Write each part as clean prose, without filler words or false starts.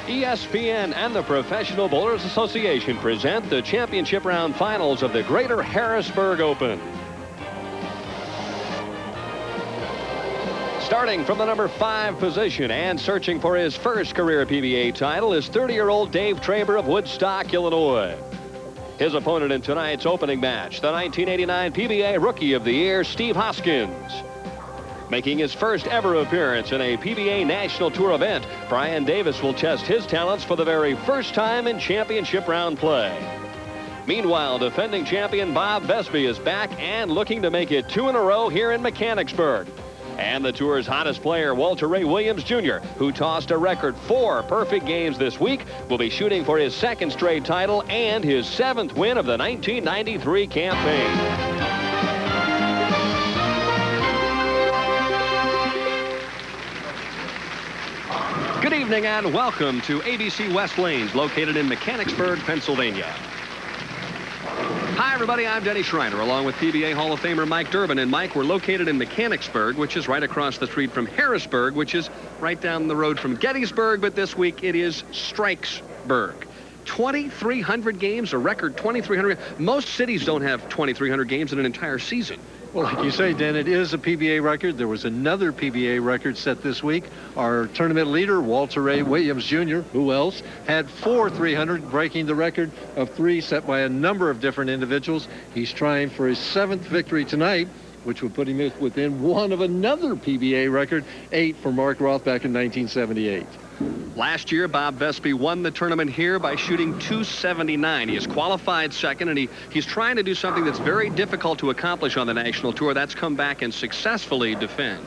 ESPN and the Professional Bowlers Association present the championship round finals of the Greater Harrisburg Open. Starting from the number 5 position and searching for his first career PBA title is 30-year-old Dave Traber of Woodstock, Illinois. His opponent in tonight's opening match, the 1989 PBA Rookie of the Year, Steve Hoskins. Making his first ever appearance in a PBA National Tour event, Brian Davis will test his talents for the very first time in championship round play. Meanwhile, defending champion Bob Vespi is back and looking to make it 2 in a row here in Mechanicsburg. And the tour's hottest player, Walter Ray Williams Jr., who tossed a record 4 perfect games this week, will be shooting for his 2nd straight title and his 7th win of the 1993 campaign. Good evening and welcome to ABC West Lanes, located in Mechanicsburg, Pennsylvania. Hi, everybody. I'm Denny Schreiner, along with PBA Hall of Famer Mike Durbin. And, Mike, we're located in Mechanicsburg, which is right across the street from Harrisburg, which is right down the road from Gettysburg. But this week it is Strikesburg. 2,300 games, a record 2,300. Most cities don't have 2,300 games in an entire season. Well, like you say, Dan, it is a PBA record. There was another PBA record set this week. Our tournament leader, Walter Ray Williams Jr., who else, had 4 300, breaking the record of 3 set by a number of different individuals. He's trying for his 7th victory tonight, which would put him within 1 of another PBA record, 8 for Mark Roth back in 1978. Last year, Bob Vespi won the tournament here by shooting .279. He has qualified second, and he's trying to do something that's very difficult to accomplish on the national tour. That's come back and successfully defend.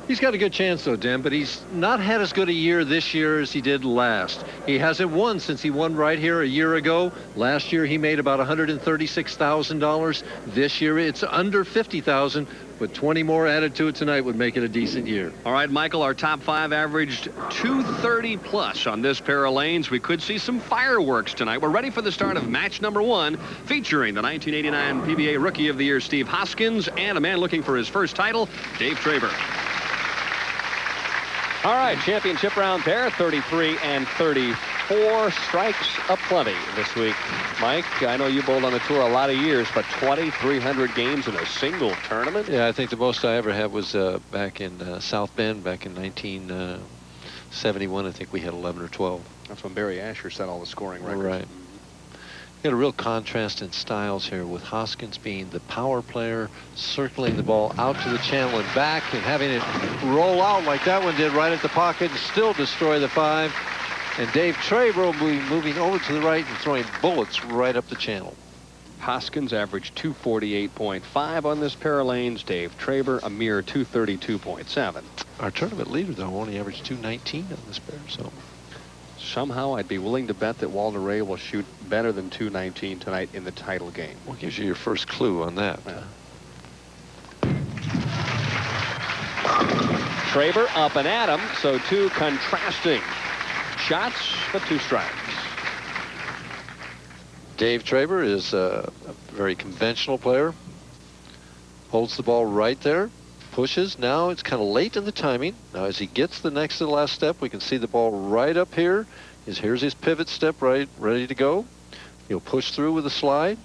He's got a good chance, though, Dan, but he's not had as good a year this year as he did last. He hasn't won since he won right here a year ago. Last year, he made about $136,000. This year, it's under $50,000, but 20 more added to it tonight would make it a decent year. All right, Michael, our top 5 averaged 230 plus on this pair of lanes. We could see some fireworks tonight. We're ready for the start of match number 1, featuring the 1989 PBA Rookie of the Year, Steve Hoskins, and a man looking for his first title, Dave Traber. All right, championship round pair, 33 and 34. Strikes aplenty this week. Mike, I know you bowled on the tour a lot of years, but 2,300 games in a single tournament? Yeah, I think the most I ever had was back in South Bend back in 1971. I think we had 11 or 12. That's when Barry Asher set all the scoring records. Right. You got a real contrast in styles here, with Hoskins being the power player, circling the ball out to the channel and back, and having it roll out like that one did right at the pocket and still destroy the 5. And Dave Traber will be moving over to the right and throwing bullets right up the channel. Hoskins averaged 248.5 on this pair of lanes. Dave Traber, a mere 232.7. Our tournament leader, though, only averaged 219 on this pair, so... Somehow, I'd be willing to bet that Walter Ray will shoot better than 219 tonight in the title game. What gives you your first clue on that? Yeah. Traber up and at him, so 2 contrasting shots, but 2 strikes. Dave Traber is a very conventional player. Holds the ball right there. Pushes. Now it's kind of late in the timing. Now as he gets the next to the last step, we can see the ball right up here. Here's his pivot step, right, ready to go. He'll push through with a slide.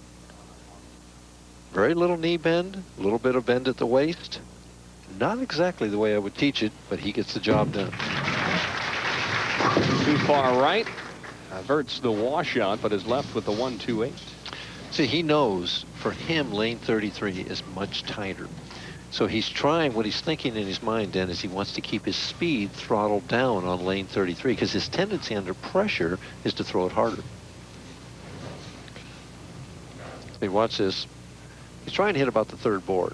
Very little knee bend, a little bit of bend at the waist. Not exactly the way I would teach it, but he gets the job done. Too far right. Averts the washout, but is left with the 1-2-8. See, he knows for him lane 33 is much tighter. So he's trying, what he's thinking in his mind, then, is he wants to keep his speed throttled down on lane 33, because his tendency under pressure is to throw it harder. Hey, watch this. He's trying to hit about the 3rd board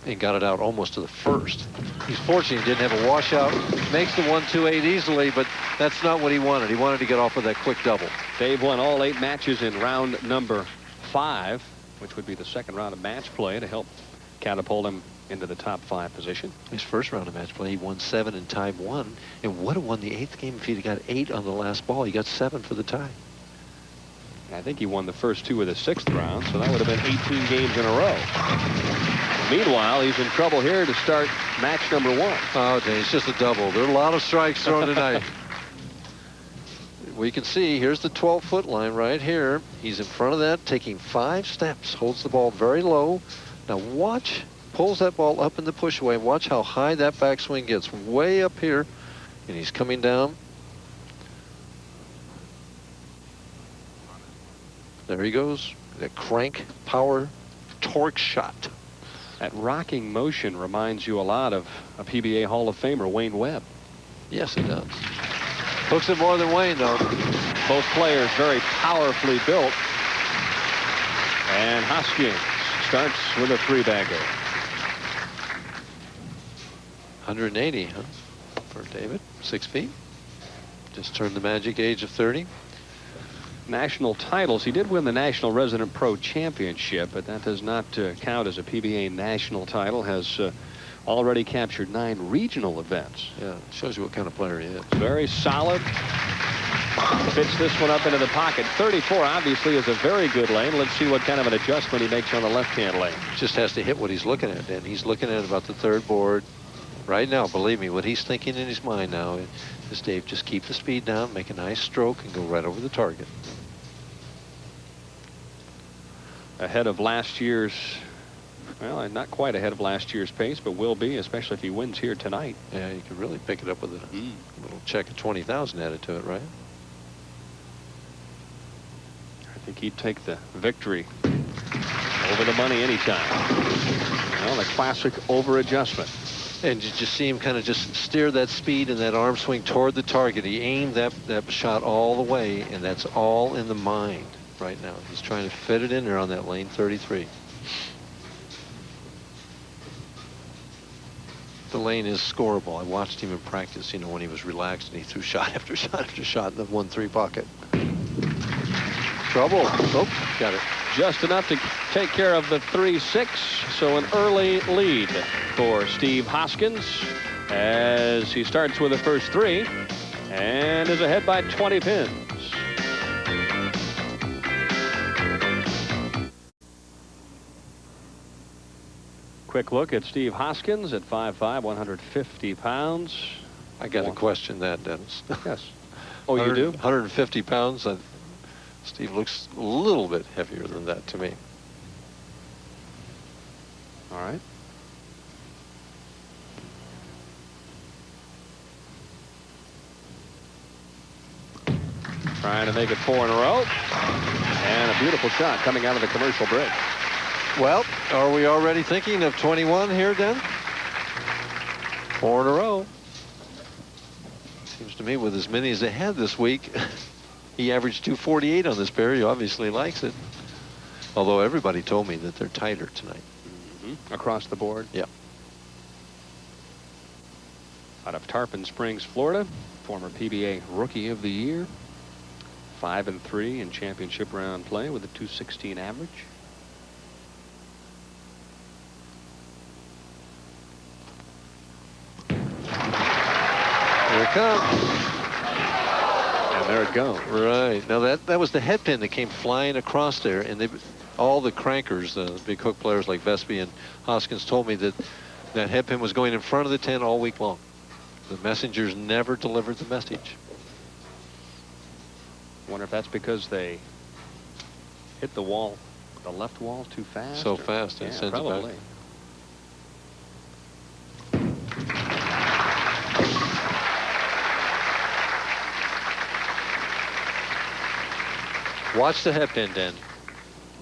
and got it out almost to the 1st. He's fortunate he didn't have a washout. Makes the 1-2-8 easily, but that's not what he wanted. He wanted to get off with that quick double. Dave won all 8 matches in round number 5, which would be the 2nd round of match play to help catapult him into the top 5 position. His first round of match play, he won 7 and tied 1, and would have won the 8th game if he'd got 8 on the last ball. He got 7 for the tie. I think he won the first 2 of the 6th round, so that would have been 18 games in a row. Meanwhile, he's in trouble here to start match number 1. Oh, Dave, it's just a double. There are a lot of strikes thrown tonight. we can see, here's the 12-foot line right here. He's in front of that, taking 5 steps, holds the ball very low. Now watch, pulls that ball up in the push away. Watch how high that backswing gets, way up here, and he's coming down. There he goes, that crank power torque shot. That rocking motion reminds you a lot of a PBA Hall of Famer, Wayne Webb. Yes, it does. Hooks it more than Wayne, though. Both players very powerfully built. And Hoskins starts with a 3-bagger. 180, huh, for David, 6 feet. Just turned the magic age of 30. National titles. He did win the National Resident Pro Championship, but that does not count as a PBA national title. Has already captured 9 regional events. Yeah, shows you what kind of player he is. Very solid. Fits this one up into the pocket. 34 obviously is a very good lane. Let's see what kind of an adjustment he makes on the left-hand lane. Just has to hit what he's looking at, and he's looking at about the 3rd board. Right now, believe me, what he's thinking in his mind now is, Dave, just keep the speed down, make a nice stroke, and go right over the target. Ahead of last year's, well, not quite ahead of last year's pace, but will be, especially if he wins here tonight. Yeah, you could really pick it up with a little check of 20,000 added to it, right? I think he'd take the victory over the money anytime. Well, the classic over adjustment. And you just see him kind of just steer that speed and that arm swing toward the target. He aimed that shot all the way, and that's all in the mind right now. He's trying to fit it in there on that lane 33. The lane is scoreable. I watched him in practice, you know, when he was relaxed and he threw shot after shot after shot in the 1-3 pocket. Trouble. Oh, got it. Just enough to take care of the 3-6. So an early lead for Steve Hoskins as he starts with the first 3 and is ahead by 20 pins. Quick look at Steve Hoskins at 5'5", 150 pounds. I got to question that, Dennis. Yes. Oh, you do? 150 pounds. Steve looks a little bit heavier than that to me. All right. Trying to make it 4 in a row. And a beautiful shot coming out of the commercial break. Well, are we already thinking of 21 here, Den? 4 in a row. Seems to me with as many as they had this week, he averaged 248 on this pair. He obviously likes it. Although everybody told me that they're tighter tonight. Across the board. Yep. Out of Tarpon Springs, Florida, former PBA Rookie of the Year. 5-3 in championship round play with a 216 average. Here it comes. And there it goes. Right. Now that was the head pin that came flying across there, and all the crankers, the big hook players like Vespi and Hoskins told me that that head pin was going in front of the 10 all week long. The messengers never delivered the message. Wonder if that's because they hit the wall, the left wall, too fast. So fast, yeah, it sends probably. it back. Watch the head pin, Den.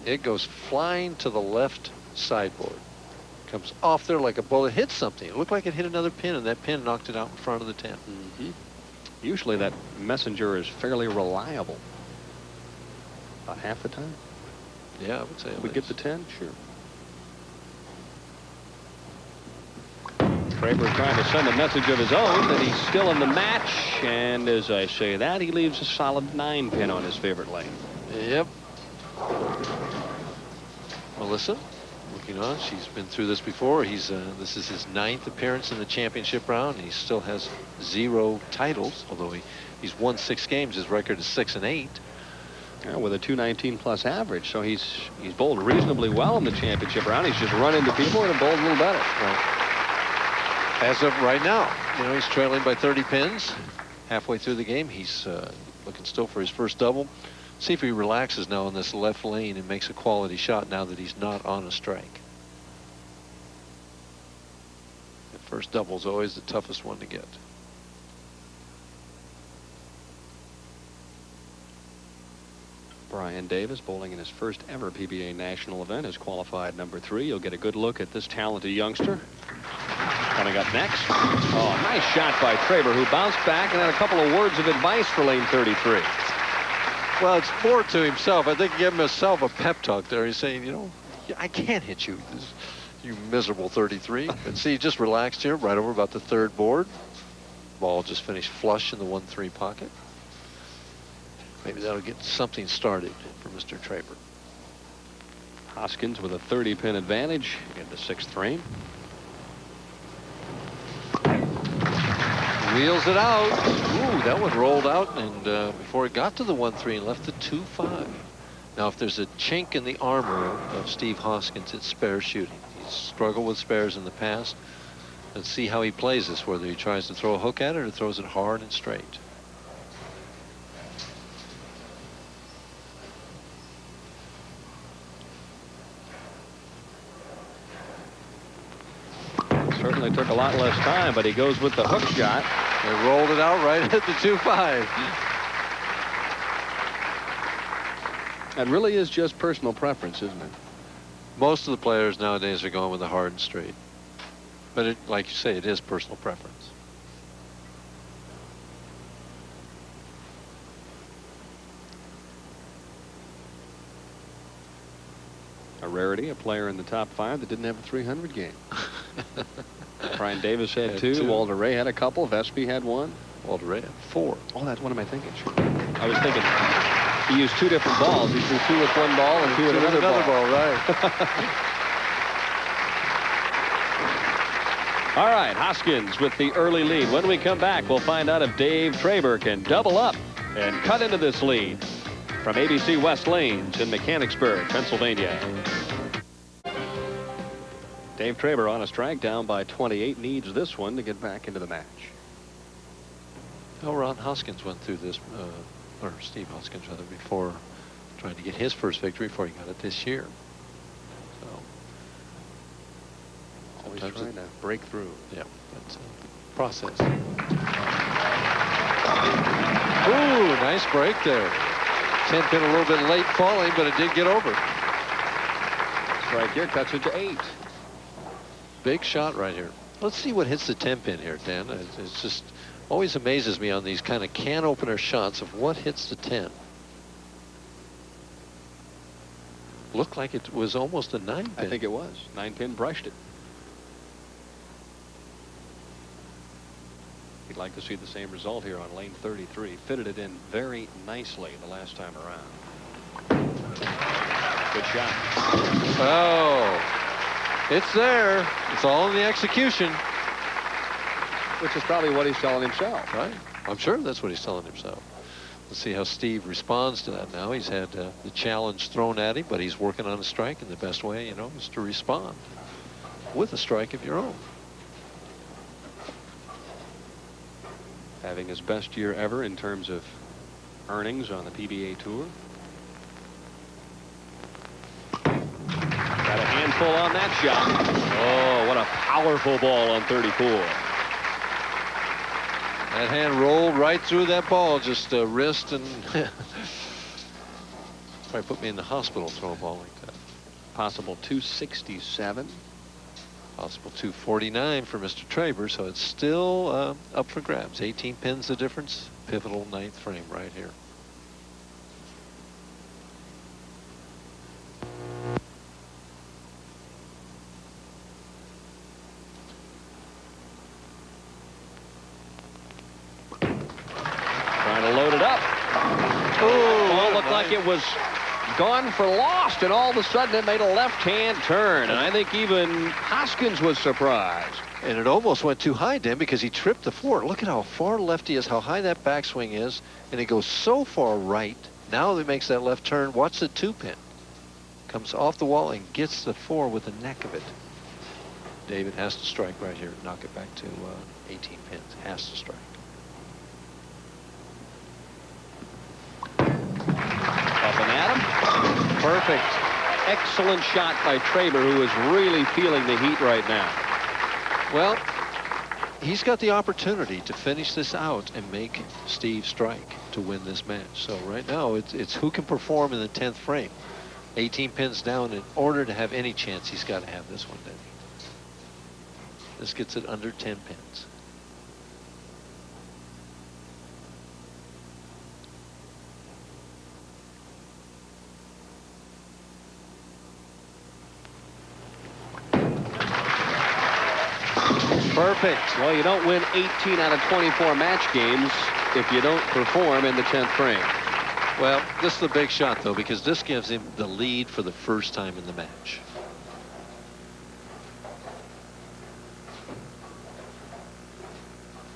It goes flying to the left sideboard. Comes off there like a bullet. Hit something. It looked like it hit another pin, and that pin knocked it out in front of the 10. Usually that messenger is fairly reliable. About half the time. Yeah, I would say. We get the 10? Sure. Traber trying to send a message of his own that he's still in the match. And as I say that, he leaves a solid 9 pin on his favorite lane. Yep. Melissa, looking on. She's been through this before. This is his 9th appearance in the championship round. He still has 0 titles, although he's won 6 games. His record is 6-8. Yeah, with a 219 plus average, so he's bowled reasonably well in the championship round. He's just run into people and bowled a little better. Right. As of right now, you know, he's trailing by 30 pins. Halfway through the game, he's looking still for his first double. See if he relaxes now in this left lane and makes a quality shot now that he's not on a strike. The first double is always the toughest one to get. Brian Davis, bowling in his first ever PBA national event, is qualified number 3. You'll get a good look at this talented youngster. Coming up next. Oh, nice shot by Traber, who bounced back and had a couple of words of advice for lane 33. Well, it's more to himself. I think he gave himself a pep talk there. He's saying, you know, I can't hit you, you miserable 33. But see, he just relaxed here, right over about the 3rd board. Ball just finished flush in the 1-3 pocket. Maybe that'll get something started for Mr. Traber. Hoskins with a 30-pin advantage in the 6th frame. Wheels it out. Ooh, that one rolled out, and before it got to the 1-3 and left the 2-5. Now, if there's a chink in the armor of Steve Hoskins, it's spare shooting. He's struggled with spares in the past. Let's see how he plays this, whether he tries to throw a hook at it or throws it hard and straight. Certainly took a lot less time, but he goes with the hook shot. They rolled it out right at the 2-5. That really is just personal preference, isn't it? Most of the players nowadays are going with the hard and straight. But it, like you say, it is personal preference. A rarity, a player in the top 5 that didn't have a 300 game. Brian Davis had 2. Walter Ray had a couple. Vespi had 1. Walter Ray had 4. Oh, that's what am I thinking? I was thinking he used 2 different balls. He threw 2 with one ball and 2 with another ball. Right. All right, Hoskins with the early lead. When we come back, we'll find out if Dave Traber can double up and cut into this lead from ABC West Lanes in Mechanicsburg, Pennsylvania. Dave Traber on a strike, down by 28, needs this one to get back into the match. Well, Ron Hoskins went through this, or Steve Hoskins rather, before trying to get his first victory before he got it this year. So always trying to break through. Yeah, that's a process. Ooh, nice break there. 10-pin a little bit late falling, but it did get over. Strike here, cuts it to 8. Big shot right here. Let's see what hits the 10-pin here, Dan. It's just always amazes me on these kind of can opener shots of what hits the 10. Looked like it was almost a 9-pin. I think it was. 9-pin brushed it. He'd like to see the same result here on lane 33. Fitted it in very nicely the last time around. Good shot. Oh, it's there. It's all in the execution. Which is probably what he's telling himself. Right. I'm sure that's what he's telling himself. Let's see how Steve responds to that now. He's had the challenge thrown at him, but he's working on a strike, and the best way, you know, is to respond with a strike of your own. Having his best year ever in terms of earnings on the PBA Tour. Got a handful on that shot. Oh, what a powerful ball on 34. That hand rolled right through that ball, just wrist and probably put me in the hospital throwing a ball like that. Possible 267. Possible 249 for Mr. Traber, so it's still up for grabs. 18 pins the difference. Pivotal 9th frame right here. Trying to load it up. Oh, ball looked like it was gone for lost, and all of a sudden it made a left-hand turn, and I think even Hoskins was surprised. And it almost went too high, Dan, because he tripped the 4. Look at how far left he is, how high that backswing is, and it goes so far right. Now that makes that left turn. Watch the 2-pin. Comes off the wall and gets the 4 with the neck of it. David has to strike right here, knock it back to 18 pins. Has to strike. Perfect. Excellent shot by Traber, who is really feeling the heat right now. Well, he's got the opportunity to finish this out and make Steve strike to win this match. So right now, it's who can perform in the 10th frame. 18 pins down. In order to have any chance, he's got to have this one, Denny. This gets it under 10 pins. Perfect. Well, you don't win 18 out of 24 match games if you don't perform in the 10th frame. Well, this is a big shot, though, because this gives him the lead for the first time in the match.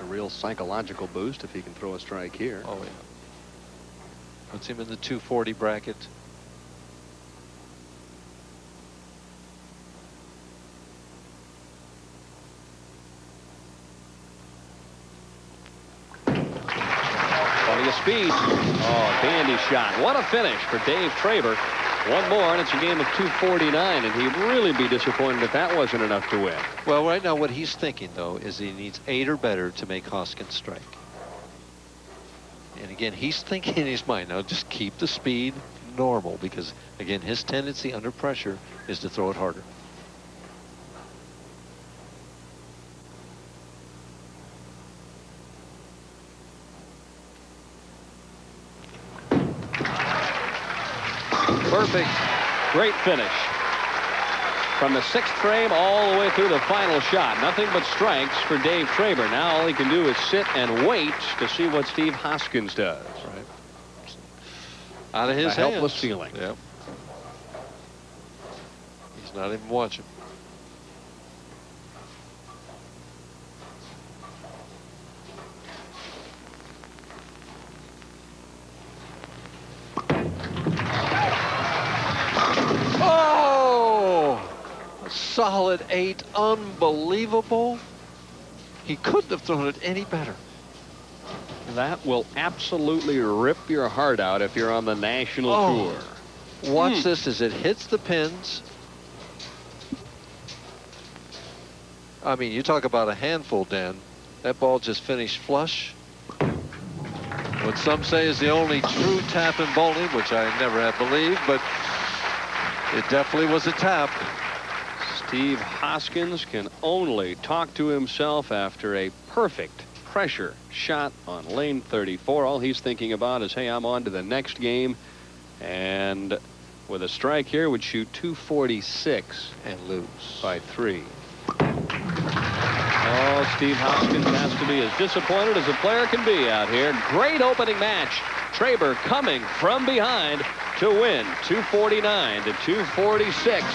A real psychological boost if he can throw a strike here. Oh, yeah. Puts him in the 240 bracket. Speed. Oh, dandy shot. What a finish for Dave Traber. One more, and it's a game of 249, and he'd really be disappointed if that wasn't enough to win. Well, right now what he's thinking, though, is he needs 8 or better to make Hoskins strike. And again, he's thinking in his mind, now just keep the speed normal, because, again, his tendency under pressure is to throw it harder. Perfect. Great finish. From the 6th frame all the way through the final shot. Nothing but strikes for Dave Traber. Now all he can do is sit and wait to see what Steve Hoskins does. Right. Out of his hands. Helpless feeling. Yep. He's not even watching. Solid 8, unbelievable. He couldn't have thrown it any better. That will absolutely rip your heart out if you're on the national tour. Watch this as it hits the pins. I mean, you talk about a handful, Dan. That ball just finished flush. What some say is the only true tap in bowling, which I never have believed, but it definitely was a tap. Steve Hoskins can only talk to himself after a perfect pressure shot on lane 34. All he's thinking about is, hey, I'm on to the next game. And with a strike here, would shoot 246 and lose by 3. Oh, Steve Hoskins has to be as disappointed as a player can be out here. Great opening match. Traber coming from behind to win 249 to 246.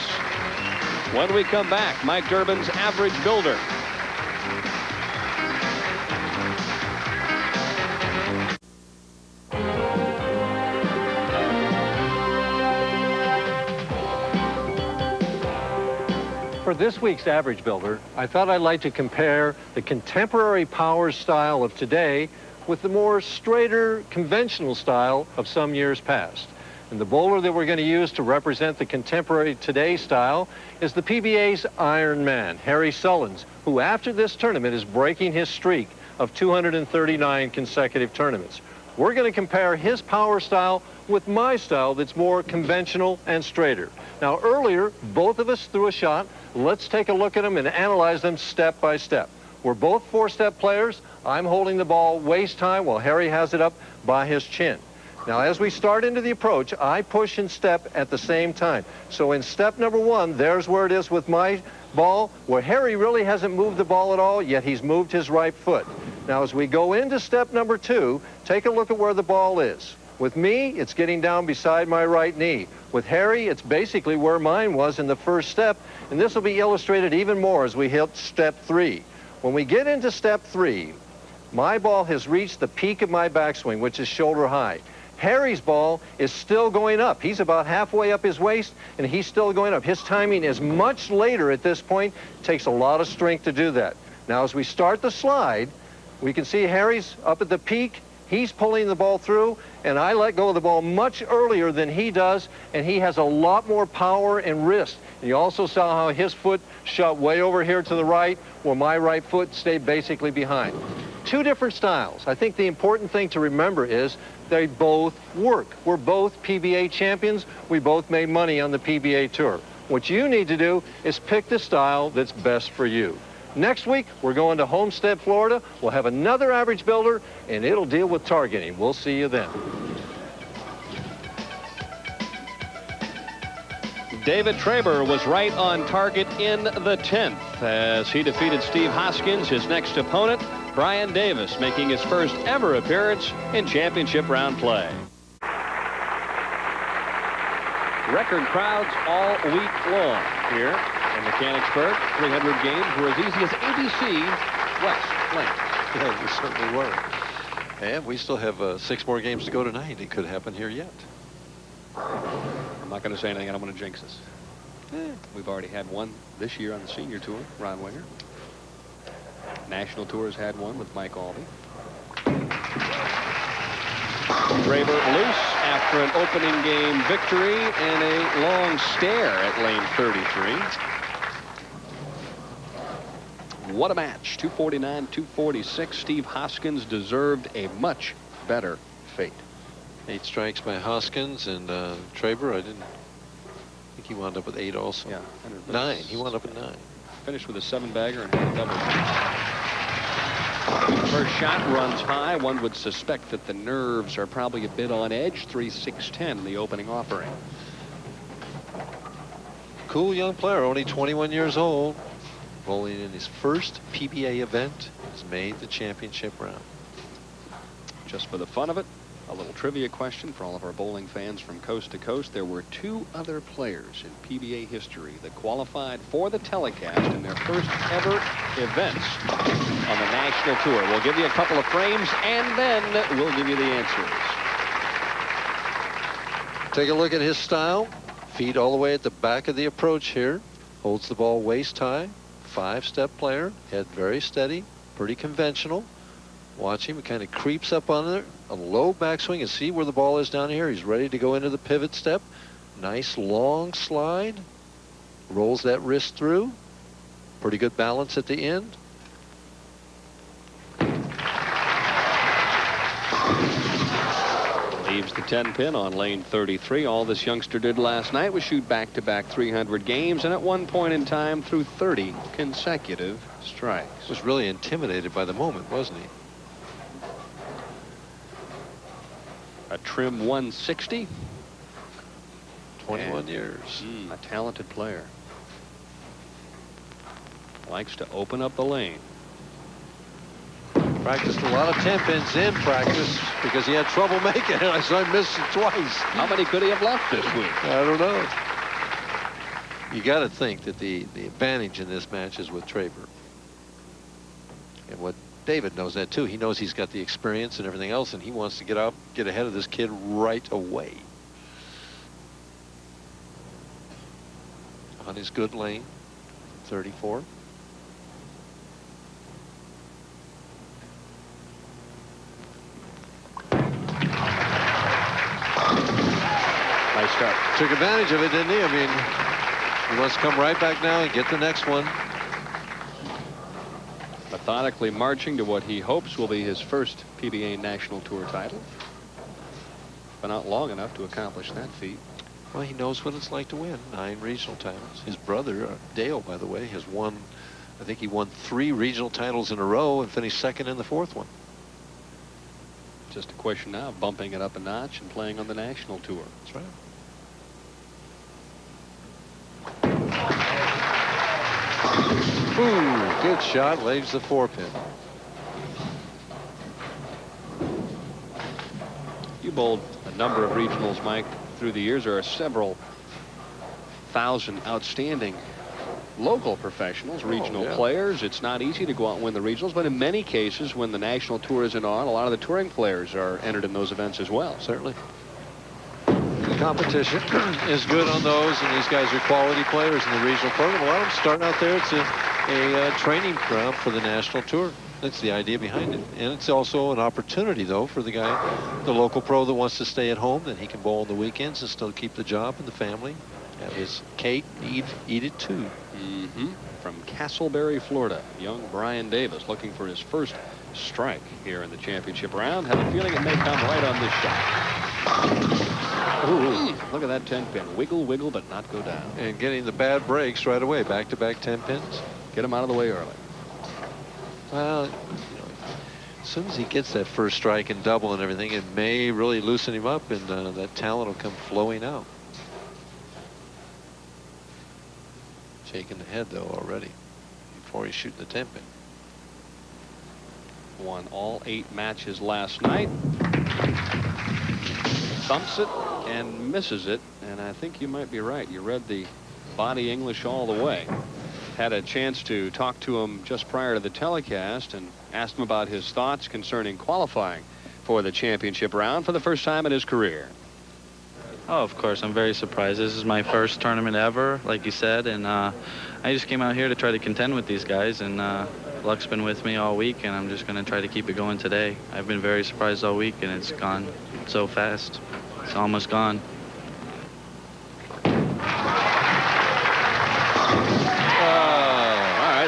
When we come back, Mike Durbin's average builder. For this week's average builder, I thought I'd like to compare the contemporary power style of today with the more straighter, conventional style of some years past. And the bowler that we're going to use to represent the contemporary today style is the PBA's Iron Man, Harry Sullins, who after this tournament is breaking his streak of 239 consecutive tournaments. We're going to compare his power style with my style that's more conventional and straighter. Now earlier, both of us threw a shot. Let's take a look at them and analyze them step by step. We're both four-step players. I'm holding the ball waist high while Harry has it up by his chin. Now, as we start into the approach, I push and step at the same time. So in step number 1, there's where it is with my ball, where Harry really hasn't moved the ball at all, yet he's moved his right foot. Now, as we go into step number 2, take a look at where the ball is. With me, it's getting down beside my right knee. With Harry, it's basically where mine was in the first step, and this will be illustrated even more as we hit step 3. When we get into step 3, my ball has reached the peak of my backswing, which is shoulder high. Harry's ball is still going up. He's about halfway up his waist, and he's still going up. His timing is much later at this point. It takes a lot of strength to do that. Now, as we start the slide, we can see Harry's up at the peak. He's pulling the ball through, and I let go of the ball much earlier than he does, and he has a lot more power and wrist. And you also saw how his foot shot way over here to the right, where my right foot stayed basically behind. Two different styles. I think the important thing to remember is they both work. We're both PBA champions. We both made money on the PBA Tour. What you need to do is pick the style that's best for you. Next week, we're going to Homestead, Florida. We'll have another average builder, and it'll deal with targeting. We'll see you then. David Traber was right on target in the 10th as he defeated Steve Hoskins, his next opponent, Brian Davis, making his first ever appearance in championship round play. Record crowds all week long here in Mechanicsburg. 300 games were as easy as ABC West Lane. Yeah, we certainly were. And we still have 6 more games to go tonight. It could happen here yet. I'm not going to say anything. I don't want to jinx us. We've already had one this year on the senior tour, Ron Winger. National Tour's had one with Mike Albee. Traber loose after an opening game victory and a long stare at lane 33. What a match. 249, 246. Steve Hoskins deserved a much better fate. 8 strikes by Hoskins, and Traber, I think he wound up with 8 also. Yeah. 9. He wound up with 9. Finished with a 7-bagger and had a double. First shot runs high. One would suspect that the nerves are probably a bit on edge. 3-6-10 in the opening offering. Cool young player, only 21 years old. Bowling in his first PBA event. Has made the championship round. Just for the fun of it, a little trivia question for all of our bowling fans from coast to coast. There were 2 other players in PBA history that qualified for the telecast in their first ever events on the national tour. We'll give you a couple of frames, and then we'll give you the answers. Take a look at his style. Feet all the way at the back of the approach here. Holds the ball waist high. 5-step player. Head very steady. Pretty conventional. Watch him. He kind of creeps up on there. A low backswing, and see where the ball is down here. He's ready to go into the pivot step. Nice long slide. Rolls that wrist through. Pretty good balance at the end. Leaves the 10-pin on lane 33. All this youngster did last night was shoot back-to-back 300 games, and at one point in time through 30 consecutive strikes. Was really intimidated by the moment, wasn't he? A trim 160. 21 years. A talented player. Likes to open up the lane. Practiced a lot of 10-pins in practice because he had trouble making it. So I missed it twice. How many could he have left this week? I don't know. You got to think that the advantage in this match is with Traber. And what David knows that too. He knows he's got the experience and everything else, and he wants to get ahead of this kid right away. On his good lane, 34. Nice start. Took advantage of it, didn't he? I mean, he wants to come right back now and get the next one. Methodically marching to what he hopes will be his first PBA National Tour title. But not long enough to accomplish that feat. Well, he knows what it's like to win 9 regional titles. His brother, Dale, by the way, has won, I think he won 3 regional titles in a row and finished second in the 4th one. Just a question now of bumping it up a notch and playing on the national tour. That's right. Ooh, good shot. Lays the 4-pin. You bowled a number of regionals, Mike, through the years. There are several thousand outstanding local professionals, regional players. It's not easy to go out and win the regionals, but in many cases, when the national tour isn't on, a lot of the touring players are entered in those events as well. Certainly. The competition is good on those, and these guys are quality players in the regional program. A lot of them starting out there. It's a training ground for the national tour. That's the idea behind it. And it's also an opportunity, though, for the guy, the local pro that wants to stay at home, that he can bowl on the weekends and still keep the job and the family. Have his cake, eat it too. From Castleberry, Florida, young Brian Davis looking for his first strike here in the championship round. Have a feeling it may come right on this shot. Ooh, look at that 10-pin. Wiggle, wiggle, but not go down. And getting the bad breaks right away. Back-to-back 10 pins. Get him out of the way early. Well, as soon as he gets that first strike and double and everything, it may really loosen him up, and that talent will come flowing out. Shaking the head, though, already before he's shooting the 10-pin. Won all 8 matches last night. Thumps it and misses it, and I think you might be right. You read the body English all the way. Had a chance to talk to him just prior to the telecast and asked him about his thoughts concerning qualifying for the championship round for the first time in his career. Oh, of course, I'm very surprised. This is my first tournament ever, like you said, and I just came out here to try to contend with these guys, and luck's been with me all week, and I'm just going to try to keep it going today. I've been very surprised all week, and it's gone so fast. It's almost gone.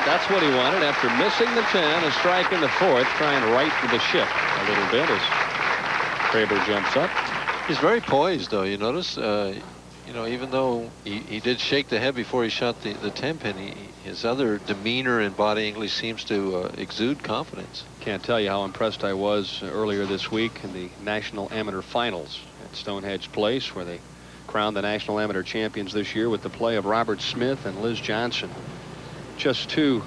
That's what he wanted after missing the 10. A strike in the 4th, trying right the ship a little bit as Traber jumps up. He's very poised, though. You notice, you know, even though he did shake the head before he shot the 10-pin, his other demeanor and body English seems to exude confidence. Can't tell you how impressed I was earlier this week in the National Amateur Finals at Stonehenge Place, where they crowned the National Amateur Champions this year with the play of Robert Smith and Liz Johnson. Just 2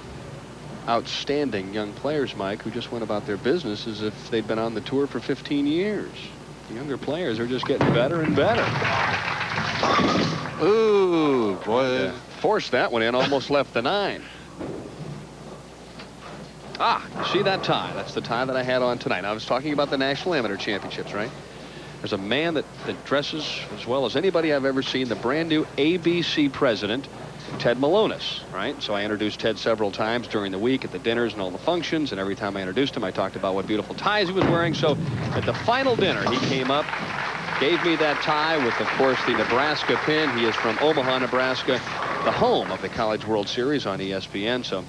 outstanding young players, Mike, who just went about their business as if they'd been on the tour for 15 years. The younger players are just getting better and better. Ooh, boy. Forced that one in, almost left the 9. See that tie? That's the tie that I had on tonight. I was talking about the National Amateur Championships, right? There's a man that dresses as well as anybody I've ever seen, the brand new ABC president, Ted Malonis, right? So I introduced Ted several times during the week at the dinners and all the functions, and every time I introduced him, I talked about what beautiful ties he was wearing. So at the final dinner, he came up, gave me that tie with, of course, the Nebraska pin. He is from Omaha, Nebraska, the home of the College World Series on ESPN. So,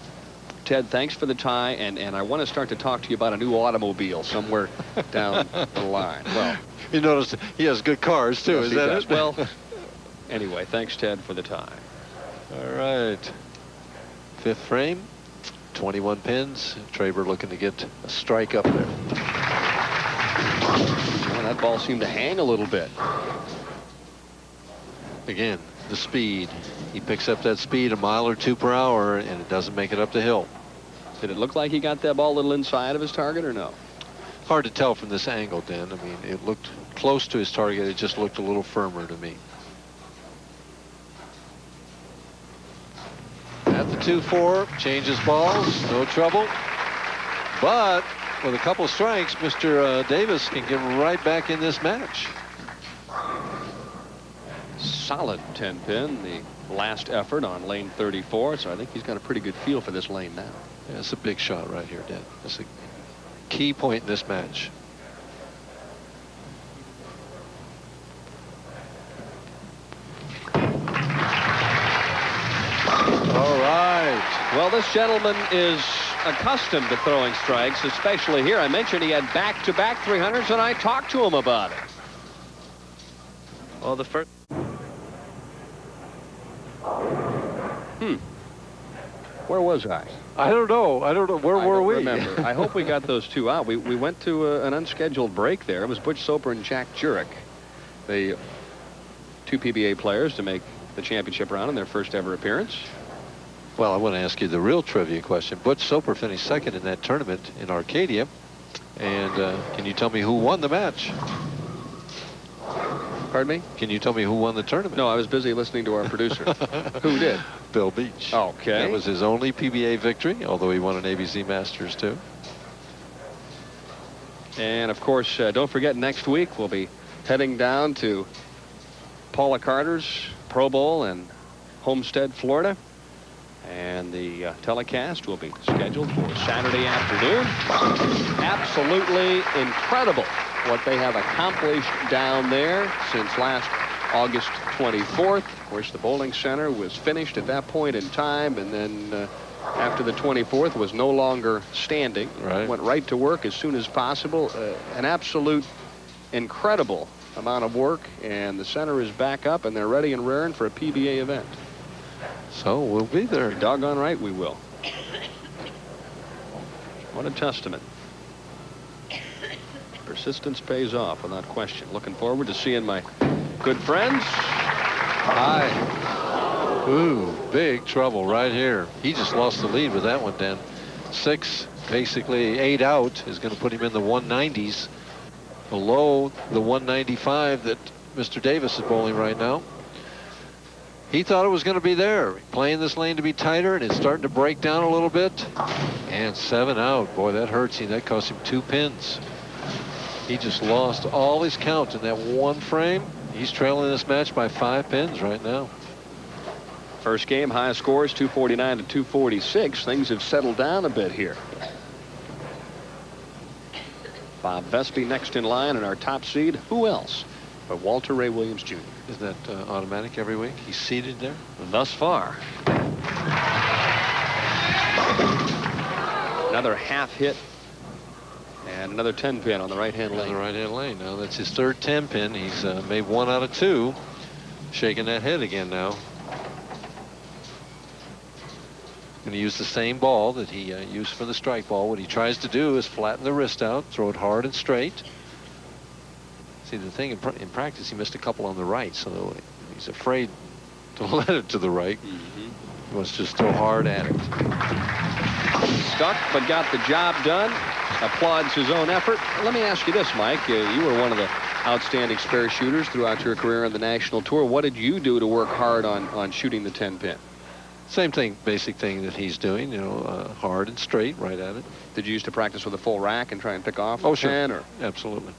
Ted, thanks for the tie, and I want to start to talk to you about a new automobile somewhere down the line. Well, you notice he has good cars, too, yes, is that it? Well, anyway, thanks, Ted, for the tie. All right. 5th frame, 21 pins. Traber looking to get a strike up there. Well, that ball seemed to hang a little bit. Again, the speed. He picks up that speed a mile or 2 per hour, and it doesn't make it up the hill. Did it look like he got that ball a little inside of his target or no? Hard to tell from this angle, Dan. I mean, it looked close to his target. It just looked a little firmer to me. At the 2-4, changes balls, no trouble. But with a couple strikes, Mr. Davis can get right back in this match. Solid 10-pin, the last effort on lane 34, so I think he's got a pretty good feel for this lane now. Yeah, it's a big shot right here, Dan. It's a key point in this match. All right. Well, this gentleman is accustomed to throwing strikes, especially here. I mentioned he had back-to-back 300s, and I talked to him about it. Well, the first... Where was I? I don't know. Where were we? Remember. I hope we got those 2 out. We went to an unscheduled break there. It was Butch Soper and Jack Jurek, the 2 PBA players to make the championship round in their first ever appearance. Well, I want to ask you the real trivia question. Butch Soper finished 2nd in that tournament in Arcadia. And can you tell me who won the match? Pardon me? Can you tell me who won the tournament? No, I was busy listening to our producer. Who did? Bill Beach. Okay. That was his only PBA victory, although he won an ABC Masters, too. And, of course, don't forget, next week we'll be heading down to Paula Carter's Pro Bowl in Homestead, Florida. And the telecast will be scheduled for Saturday afternoon. Absolutely incredible what they have accomplished down there since last August 24th. Of course, the bowling center was finished at that point in time, and then after the 24th was no longer standing. Right. Went right to work as soon as possible. An absolute incredible amount of work, and the center is back up, and they're ready and raring for a PBA event. So we'll be there. You're doggone right we will. What a testament. Persistence pays off without question. Looking forward to seeing my good friends. Hi. Ooh, big trouble right here. He just lost the lead with that one, Dan. 6, basically 8 out, is going to put him in the 190s. Below the 195 that Mr. Davis is bowling right now. He thought it was going to be there, playing this lane to be tighter, and it's starting to break down a little bit. And 7 out. Boy, that hurts him. That cost him 2 pins. He just lost all his count in that one frame. He's trailing this match by 5 pins right now. First game, high scores, 249 to 246. Things have settled down a bit here. Bob Vespi next in line in our top seed. Who else but Walter Ray Williams Jr.? Is that automatic every week? He's seated there? Thus far. Another half hit and another 10 pin on the right-hand lane. On the right-hand lane. Now that's his third 10 pin. He's made 1 out of 2. Shaking that head again now. Going to use the same ball that he used for the strike ball. What he tries to do is flatten the wrist out, throw it hard and straight. See, the thing in practice, he missed a couple on the right, so he's afraid to let it to the right. He wants to just throw hard at it. Stuck, but got the job done. Applauds his own effort. Let me ask you this, Mike. You were one of the outstanding spare shooters throughout your career on the national tour. What did you do to work hard on shooting the 10 pin? Same thing, basic thing that he's doing, you know, hard and straight, right at it. Did you used to practice with a full rack and try and pick off? Oh, sure. 10, or Absolutely.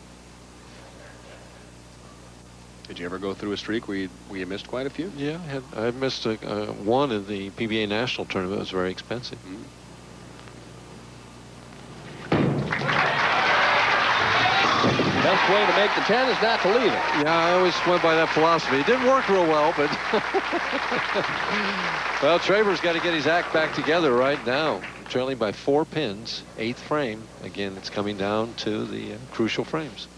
did you ever go through a streak where you missed quite a few? Yeah, I missed one in the PBA national tournament. It was very expensive. Best way to make the 10 is not to leave it. Yeah, I always went by that philosophy. It didn't work real well, but well, Traber's got to get his act back together right now. Trailing by 4 pins, 8th frame. Again, it's coming down to the crucial frames.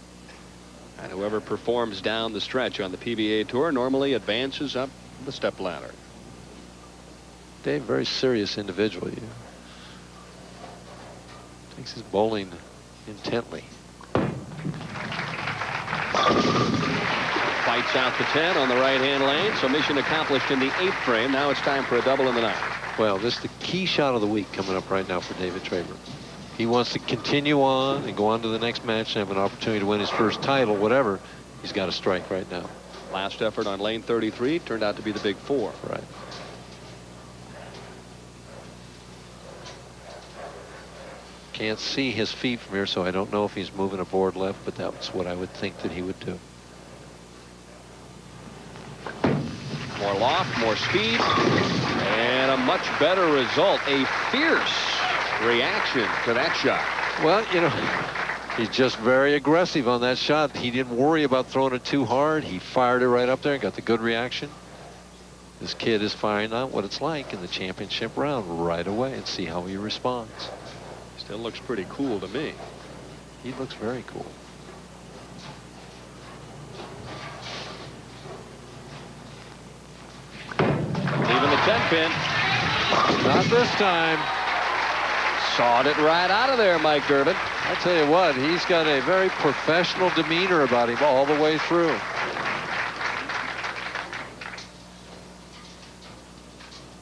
And whoever performs down the stretch on the PBA tour normally advances up the step ladder. Dave, very serious individual. He takes his bowling intently. Fights out the 10 on the right-hand lane, so mission accomplished in the 8th frame. Now it's time for a double in the 9th. Well, this is the key shot of the week coming up right now for David Traber. He wants to continue on and go on to the next match and have an opportunity to win his first title, whatever. He's got to strike right now. Last effort on lane 33 turned out to be the big 4. Right. Can't see his feet from here, so I don't know if he's moving a board left, but that's what I would think that he would do. More loft, more speed, and a much better result. A fierce reaction to that shot. Well, you know, he's just very aggressive on that shot. He didn't worry about throwing it too hard. He fired it right up there and got the good reaction. This kid is finding out what it's like in the championship round right away and see how he responds. Still looks pretty cool to me. He looks very cool. Leaving the 10 pin. Not this time. Sawed it right out of there, Mike Durbin. I tell you what, he's got a very professional demeanor about him all the way through.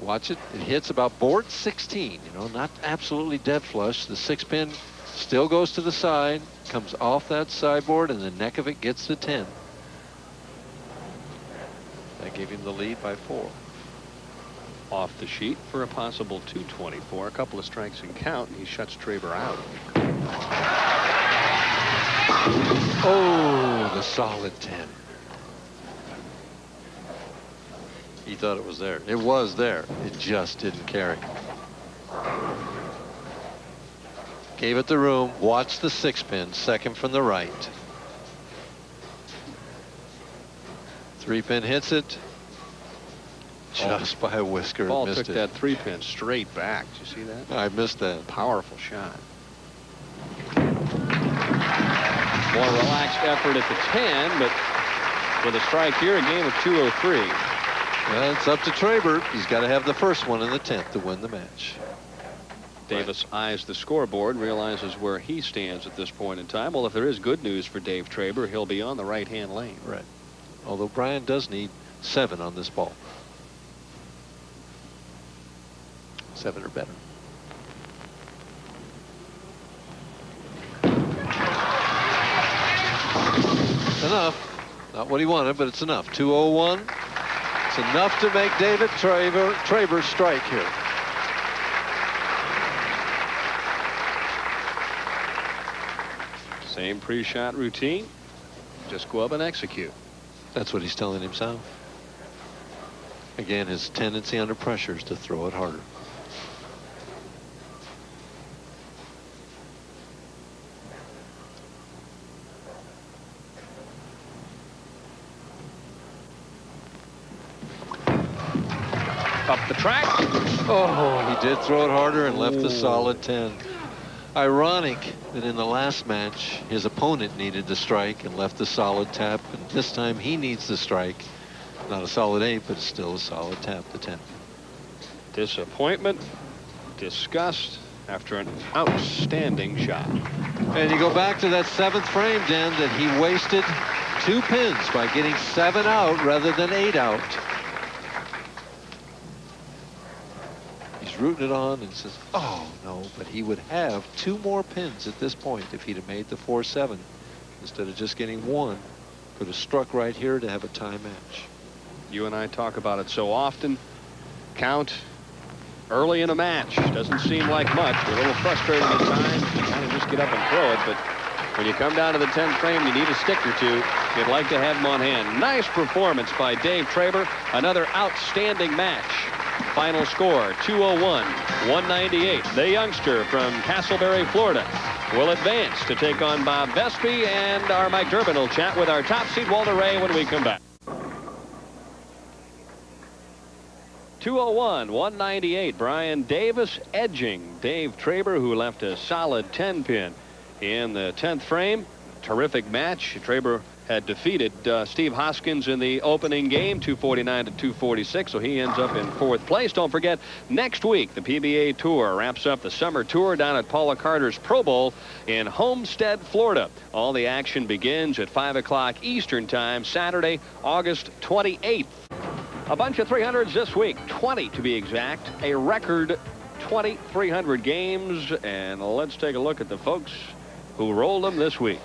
Watch it. It hits about board 16. You know, not absolutely dead flush. The 6-pin still goes to the side, comes off that sideboard, and the neck of it gets the 10. That gave him the lead by 4. Off the sheet for a possible 224. A couple of strikes and count, and he shuts Traber out. Oh, the solid 10. He thought it was there. It was there. It just didn't carry. Gave it the room. Watch the 6-pin, second from the right. 3-pin hits it. Just by a whisker. Ball missed took it. that 3-pin straight back. Did you see that? I missed that. Powerful shot. More relaxed effort at the 10, but with a strike here, a game of 203. Well, it's up to Traber. He's got to have the first one in the 10th to win the match. Davis eyes the scoreboard, realizes where he stands at this point in time. Well, if there is good news for Dave Traber, he'll be on the right-hand lane. Right. Although Brian does need 7 on this ball. 7 or better. Enough. Not what he wanted, but it's enough. 201. It's enough to make David Traber strike here. Same pre-shot routine. Just go up and execute. That's what he's telling himself. Again, his tendency under pressure is to throw it harder. Up the track. Oh, he did throw it harder and left the solid 10. Ironic that in the last match, his opponent needed the strike and left the solid tap. And this time he needs the strike. Not a solid 8, but it's still a solid tap, the 10. Disappointment, disgust after an outstanding shot. And you go back to that 7th frame, Dan, that he wasted 2 pins by getting 7 out rather than 8 out. Rooting it on and says, oh no, but he would have 2 more pins at this point if he'd have made the 4-7 instead of just getting 1. Could have struck right here to have a tie match. You and I talk about it so often. Count early in a match doesn't seem like much. We're a little frustrating at times. You kind of just get up and throw it, but when you come down to the 10th frame, you need a stick or 2. You'd like to have them on hand. Nice performance by Dave Traber. Another outstanding match. Final score, 201-198. The youngster from Castleberry, Florida, will advance to take on Bob Vespi, and our Mike Durbin will chat with our top seed, Walter Ray, when we come back. 201-198. Brian Davis edging Dave Traber, who left a solid 10-pin in the 10th frame. Terrific match. Traber had defeated Steve Hoskins in the opening game, 249-246, so he ends up in 4th place. Don't forget, next week, the PBA Tour wraps up the summer tour down at Paula Carter's Pro Bowl in Homestead, Florida. All the action begins at 5 o'clock Eastern Time, Saturday, August 28th. A bunch of 300s this week, 20 to be exact, a record 2,300 games, and let's take a look at the folks who rolled them this week.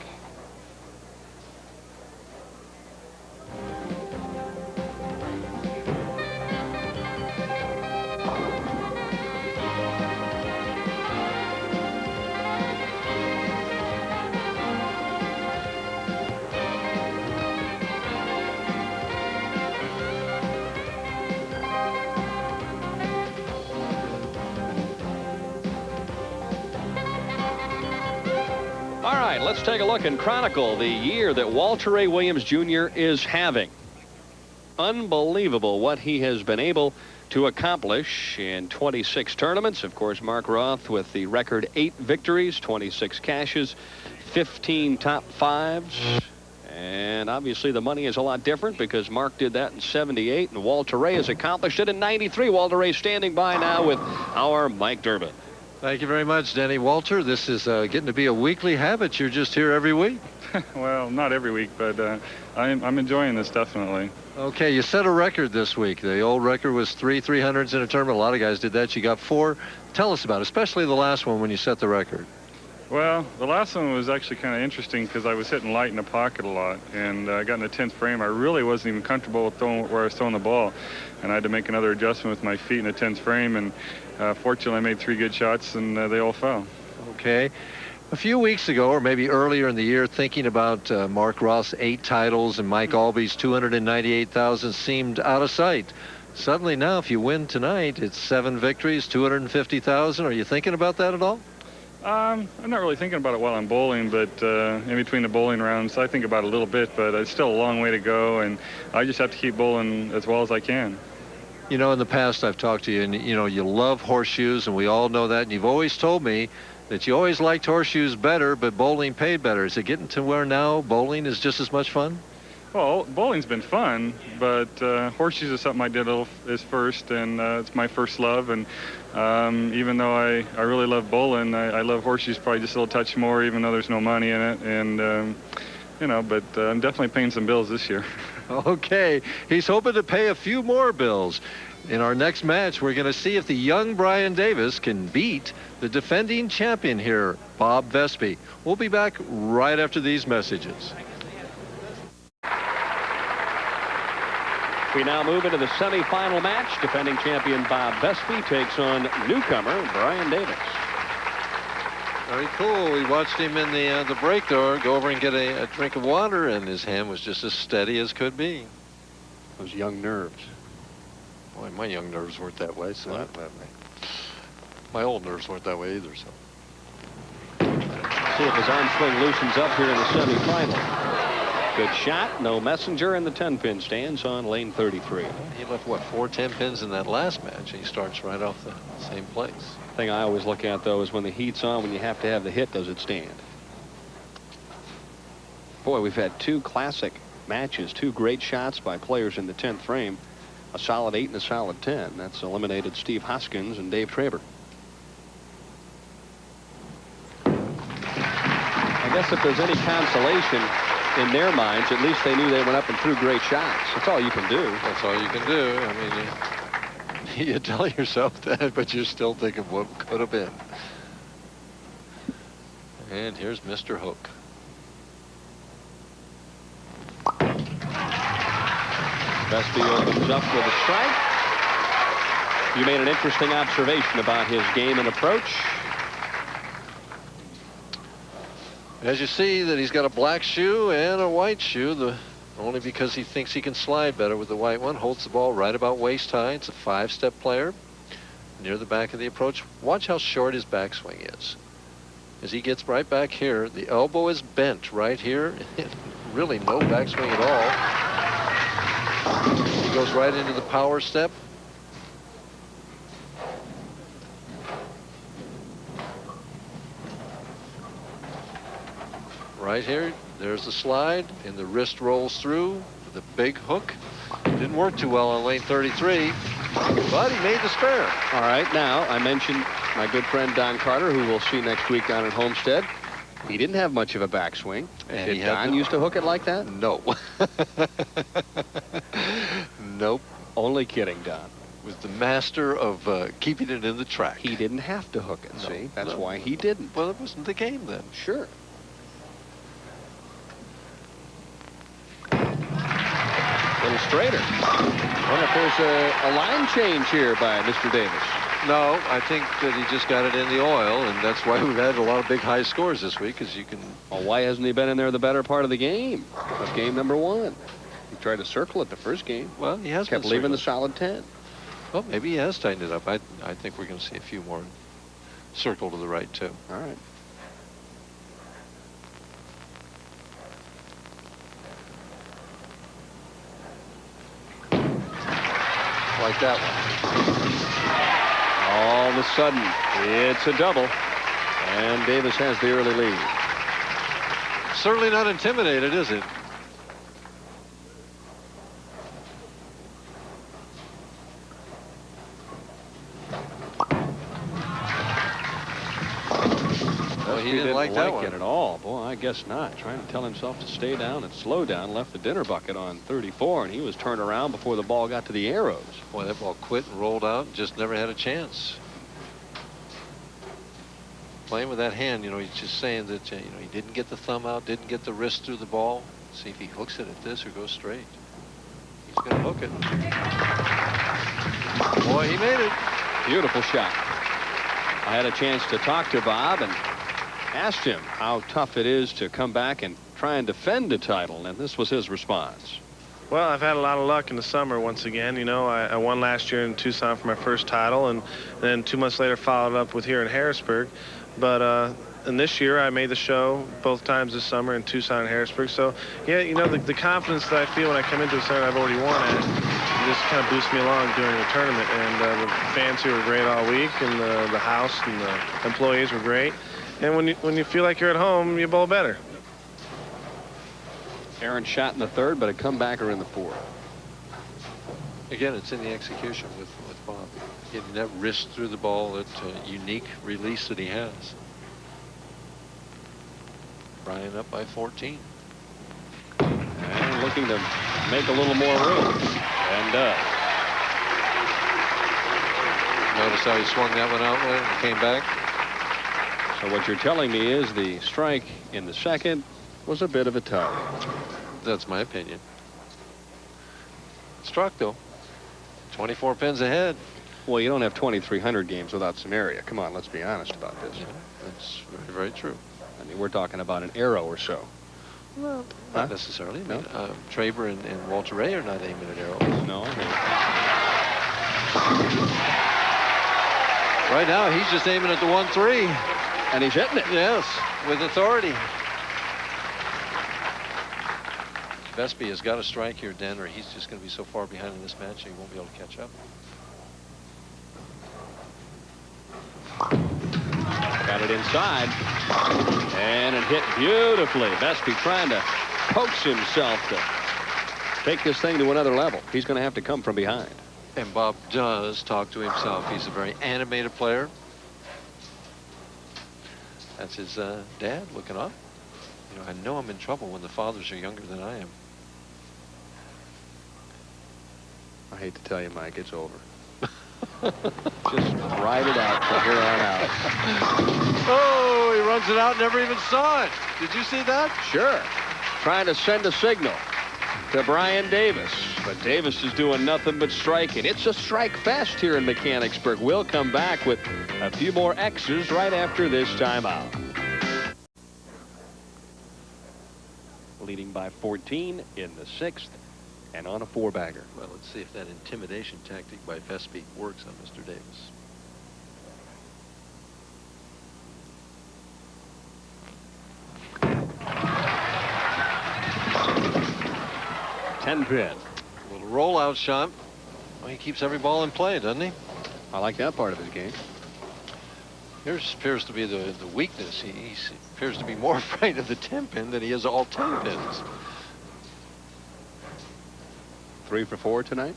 All right, let's take a look and chronicle the year that Walter Ray Williams Jr. is having. Unbelievable what he has been able to accomplish in 26 tournaments. Of course, Mark Roth with the record 8 victories, 26 cashes, 15 top 5s. And obviously the money is a lot different because Mark did that in 78 and Walter Ray has accomplished it in 93. Walter Ray standing by now with our Mike Durbin. Thank you very much, Denny. Walter, this is getting to be a weekly habit. You're just here every week. Well, not every week, but I'm enjoying this, definitely. Okay, you set a record this week. The old record was 3 300s in a tournament. A lot of guys did that. You got 4. Tell us about it, especially the last one when you set the record. Well, the last one was actually kind of interesting because I was hitting light in the pocket a lot, and I got in the 10th frame. I really wasn't even comfortable with where I was throwing the ball, and I had to make another adjustment with my feet in the 10th frame, and fortunately I made 3 good shots, and they all fell. Okay. A few weeks ago, or maybe earlier in the year, thinking about Mark Roth's 8 titles and Mike Albee's 298,000 seemed out of sight. Suddenly now, if you win tonight, it's 7 victories, 250,000. Are you thinking about that at all? I'm not really thinking about it while I'm bowling, but in between the bowling rounds, I think about it a little bit, but it's still a long way to go, and I just have to keep bowling as well as I can. You know, in the past, I've talked to you, and, you know, you love horseshoes, and we all know that, and you've always told me that you always liked horseshoes better, but bowling paid better. Is it getting to where now bowling is just as much fun? Well, bowling's been fun, but horseshoes is something I did is first, and it's my first love. And even though I really love bowling, I love horseshoes probably just a little touch more, even though there's no money in it. And you know, but I'm definitely paying some bills this year. Okay, he's hoping to pay a few more bills. In our next match, we're going to see if the young Brian Davis can beat the defending champion here, Bob Vespi. We'll be back right after these messages. We now move into the semifinal match. Defending champion Bob Vespi takes on newcomer Brian Davis. Very cool. We watched him in the break door go over and get a drink of water, and his hand was just as steady as could be. Those young nerves. Boy, my young nerves weren't that way, so my old nerves weren't that way either. So See if his arm swing loosens up here in the semifinal. Good shot. No messenger, and the 10-pin stands on lane 33. He left, what, 4 10-pins in that last match, and he starts right off the same place. Thing I always look at, though, is when the heat's on, when you have to have the hit, does it stand? Boy, we've had 2 classic matches, 2 great shots by players in the 10th frame, a solid 8 and a solid 10. That's eliminated Steve Hoskins and Dave Traber. I guess if there's any consolation in their minds, at least they knew they went up and threw great shots. That's all you can do. That's all you can do. I mean, you tell yourself that, but you're still thinking what could have been. And here's Mr. Hook. Vespi opens up with a strike. You made an interesting observation about his game and approach. As you see that he's got a black shoe and a white shoe, only because he thinks he can slide better with the white one. Holds the ball right about waist high. It's a 5-step player. Near the back of the approach. Watch how short his backswing is. As he gets right back here, the elbow is bent right here. Really no backswing at all. He goes right into the power step. Right here, there's the slide, and the wrist rolls through with a big hook. Didn't work too well on lane 33, but he made the spare. All right, now I mentioned my good friend Don Carter, who we'll see next week down at Homestead. He didn't have much of a backswing. And Did Don used to hook it like that? No. Nope. Only kidding, Don. Was the master of keeping it in the track. He didn't have to hook it, No, see? That's no. why he didn't. Well, it wasn't the game then. Sure. Little straighter. Wonder if there's a line change here by Mr. Davis. No, I think that he just got it in the oil, and that's why we've had a lot of big high scores this week, because you can... Well, why hasn't he been in there the better part of the game? Of game number 1. He tried to circle it the first game. Well, he has kept leaving the solid 10. Well, maybe he has tightened it up. I think we're going to see a few more circle to the right, too. All right. Like that one. All of a sudden, it's a double, and Davis has the early lead. Certainly not intimidated, is it? Well, he didn't like that one it at all. Boy, I guess not. Trying to tell himself to stay down and slow down. Left the dinner bucket on 34, and he was turned around before the ball got to the arrows. Boy, that ball quit and rolled out and just never had a chance. Playing with that hand, you know, he's just saying that, you know, he didn't get the thumb out, didn't get the wrist through the ball. See if he hooks it at this or goes straight. He's going to hook it. Boy, he made it. Beautiful shot. I had a chance to talk to Bob and asked him how tough it is to come back and try and defend a title, and this was his response. Well, I've had a lot of luck in the summer once again. You know, I won last year in Tucson for my first title, and then 2 months later followed up with here in Harrisburg. But and this year I made the show both times this summer in Tucson and Harrisburg. So, yeah, you know, the confidence that I feel when I come into the center I've already won at, just kind of boosts me along during the tournament. And the fans here were great all week, and the house and the employees were great. And when you feel like you're at home, you bowl better. Aaron shot in the third, but a comebacker in the fourth. Again, it's in the execution with Bob. Getting that wrist through the ball, that unique release that he has. Brian up by 14. And looking to make a little more room. And does. Notice how he swung that one out and came back. So what you're telling me is the strike in the second was a bit of a tug. That's my opinion. Struck, though. 24 pins ahead. Well, you don't have 2,300 games without some area. Come on, let's be honest about this. Yeah, that's very, very true. I mean, we're talking about an arrow or so. Well, not necessarily. I mean, No? Traber and Walter Ray are not aiming at arrows. No. Right now, he's just aiming at the 1-3. And he's hitting it. Yes, with authority. Vespi has got a strike here, Dan, or he's just going to be so far behind in this match he won't be able to catch up. Got it inside. And it hit beautifully. Vespi trying to coax himself to take this thing to another level. He's going to have to come from behind. And Bob does talk to himself. He's a very animated player. That's his dad looking up. You know, I know I'm in trouble when the fathers are younger than I am. I hate to tell you, Mike, it's over. Just ride it out from here on out. Oh, he runs it out, never even saw it. Did you see that? Sure. Trying to send a signal to Brian Davis. But Davis is doing nothing but striking. It's a strike fest here in Mechanicsburg. We'll come back with a few more X's right after this timeout. Leading by 14 in the sixth and on a four-bagger. Well, let's see if that intimidation tactic by Vespi works on Mr. Davis. Ten pin. A little rollout shot. Well, he keeps every ball in play, doesn't he? I like that part of his game. Here appears to be the weakness. He appears to be more afraid of the 10 pin than he is all 10 pins. 3 for 4 tonight.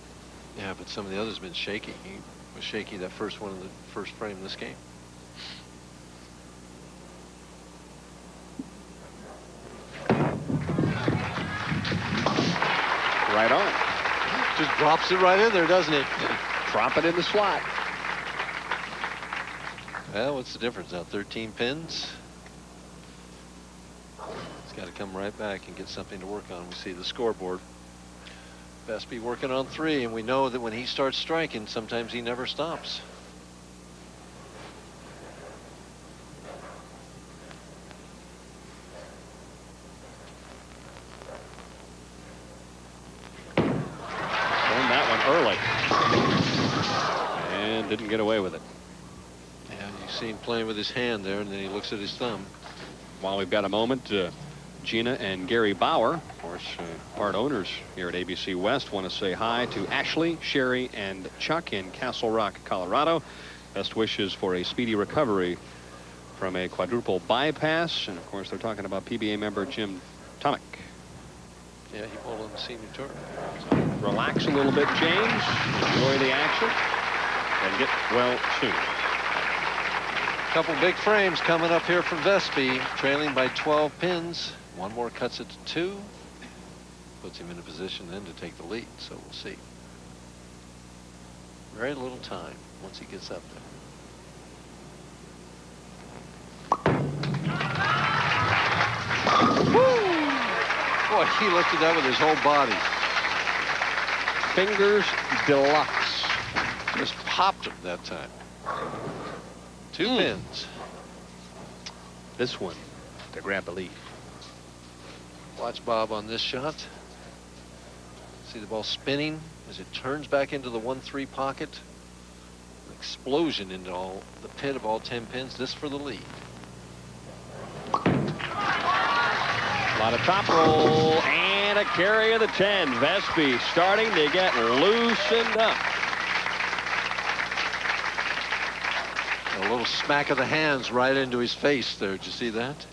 Yeah, but some of the others have been shaky. He was shaky that first one in the first frame of this game. Right on. Just drops it right in there, doesn't it? Drop it in the slot. Well, what's the difference now? 13 pins. It's got to come right back and get something to work on. We see the scoreboard. Vespi working on 3, and we know that when he starts striking, sometimes he never stops. Turned that one early. And didn't get away with it. Yeah, you see him playing with his hand there, and then he looks at his thumb. While we've got a moment, Gina and Gary Bauer, of course, part owners here at ABC West, want to say hi to Ashley, Sherry, and Chuck in Castle Rock, Colorado. Best wishes for a speedy recovery from a quadruple bypass. And, of course, they're talking about PBA member Jim Tomic. Yeah, he bowled on the senior tour. So relax a little bit, James. Enjoy the action. And get well soon. Couple big frames coming up here from Vespi, trailing by 12 pins. One more cuts it to 2. Puts him in a position then to take the lead, so we'll see. Very little time once he gets up there. Woo! Boy, he lifted that with his whole body. Fingers deluxe. Just popped him that time. 2 pins. This one to grab the lead. Watch Bob on this shot. See the ball spinning as it turns back into the 1-3 pocket. An explosion into the pit of all 10 pins. This for the lead. A lot of top roll and a carry of the 10. Vespi starting to get loosened up. A little smack of the hands right into his face there. Did you see that?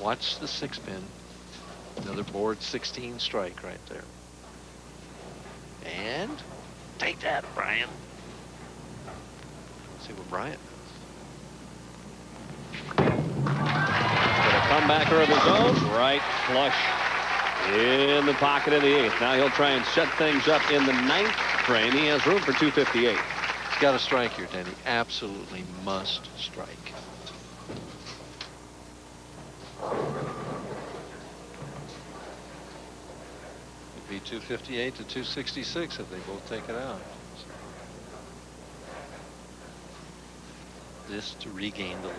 Watch the 6-pin. Another board 16 strike right there. And take that, Brian. Let's see what Brian does. A comebacker of his own. Right flush in the pocket in the 8th. Now he'll try and set things up in the 9th frame. He has room for 258. He's got to strike here, Danny. Absolutely must strike. It'd be 258 to 266 if they both take it out. This to regain the lead.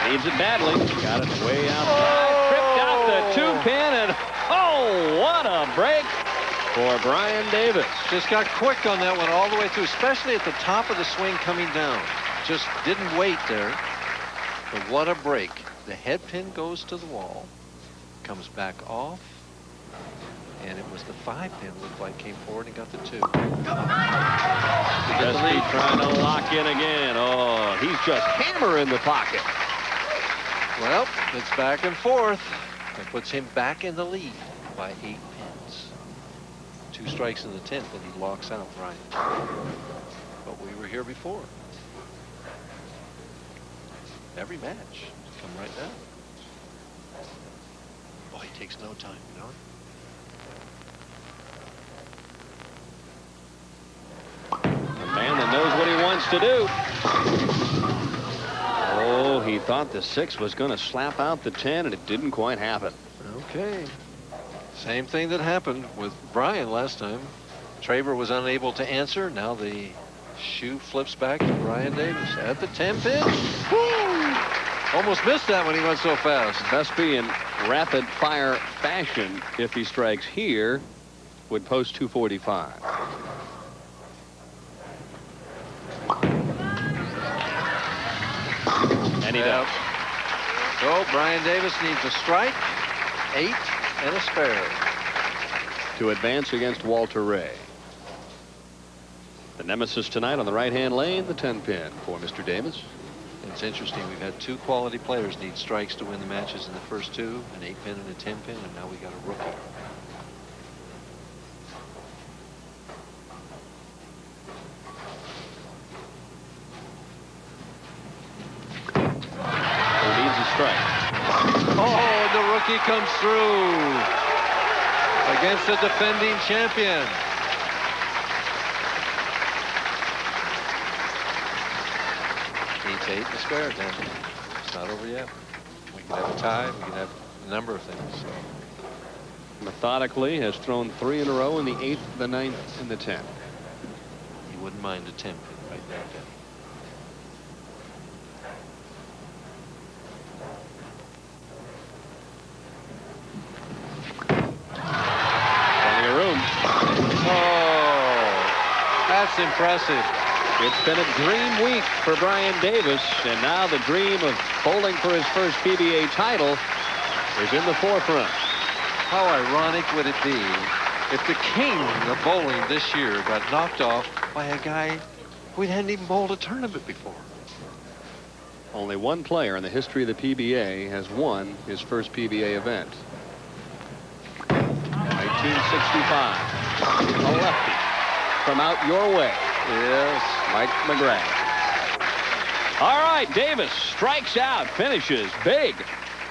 Needs it badly. Got it way outside. Tripped out the 2-pin, and oh, what a break for Brian Davis. Just got quick on that one all the way through, especially at the top of the swing coming down. Just didn't wait there. But what a break. The head pin goes to the wall, comes back off, and it was the 5-pin looked like came forward and got the 2. Vespi trying to lock in again. Oh, he's just hammering the pocket. Well, it's back and forth. That puts him back in the lead by 8 pins. 2 strikes in the 10th, and he locks out Brian. But we were here before. Every match come right down. Boy, he takes no time, you know. A man that knows what he wants to do. Oh, he thought the 6 was going to slap out the 10, and it didn't quite happen. Okay. Same thing that happened with Brian last time. Traber was unable to answer. Now the shoe flips back to Brian Davis at the 10-pin. Almost missed that when he went so fast. Vespi in rapid fire fashion, if he strikes here, would post 245. And he does. So Brian Davis needs a strike, 8, and a spare to advance against Walter Ray. The nemesis tonight on the right-hand lane, the 10-pin for Mr. Davis. It's interesting. We've had 2 quality players need strikes to win the matches in the first 2, an 8-pin and a 10-pin, and now we got a rookie. Who needs a strike? Oh, the rookie comes through against the defending champion. Needs 8 to spare, then. It's not over yet. We can have a tie. We can have a number of things. So. Methodically has thrown 3 in a row in the 8th, the 9th, and the 10th. He wouldn't mind a 10-pin right there, then. Plenty of room. Oh, that's impressive. It's been a dream week for Brian Davis, and now the dream of bowling for his first PBA title is in the forefront. How ironic would it be if the king of bowling this year got knocked off by a guy who hadn't even bowled a tournament before? Only one player in the history of the PBA has won his first PBA event. 1965. A lefty from out your way. Yes. Mike McGrath. All right, Davis strikes out, finishes big,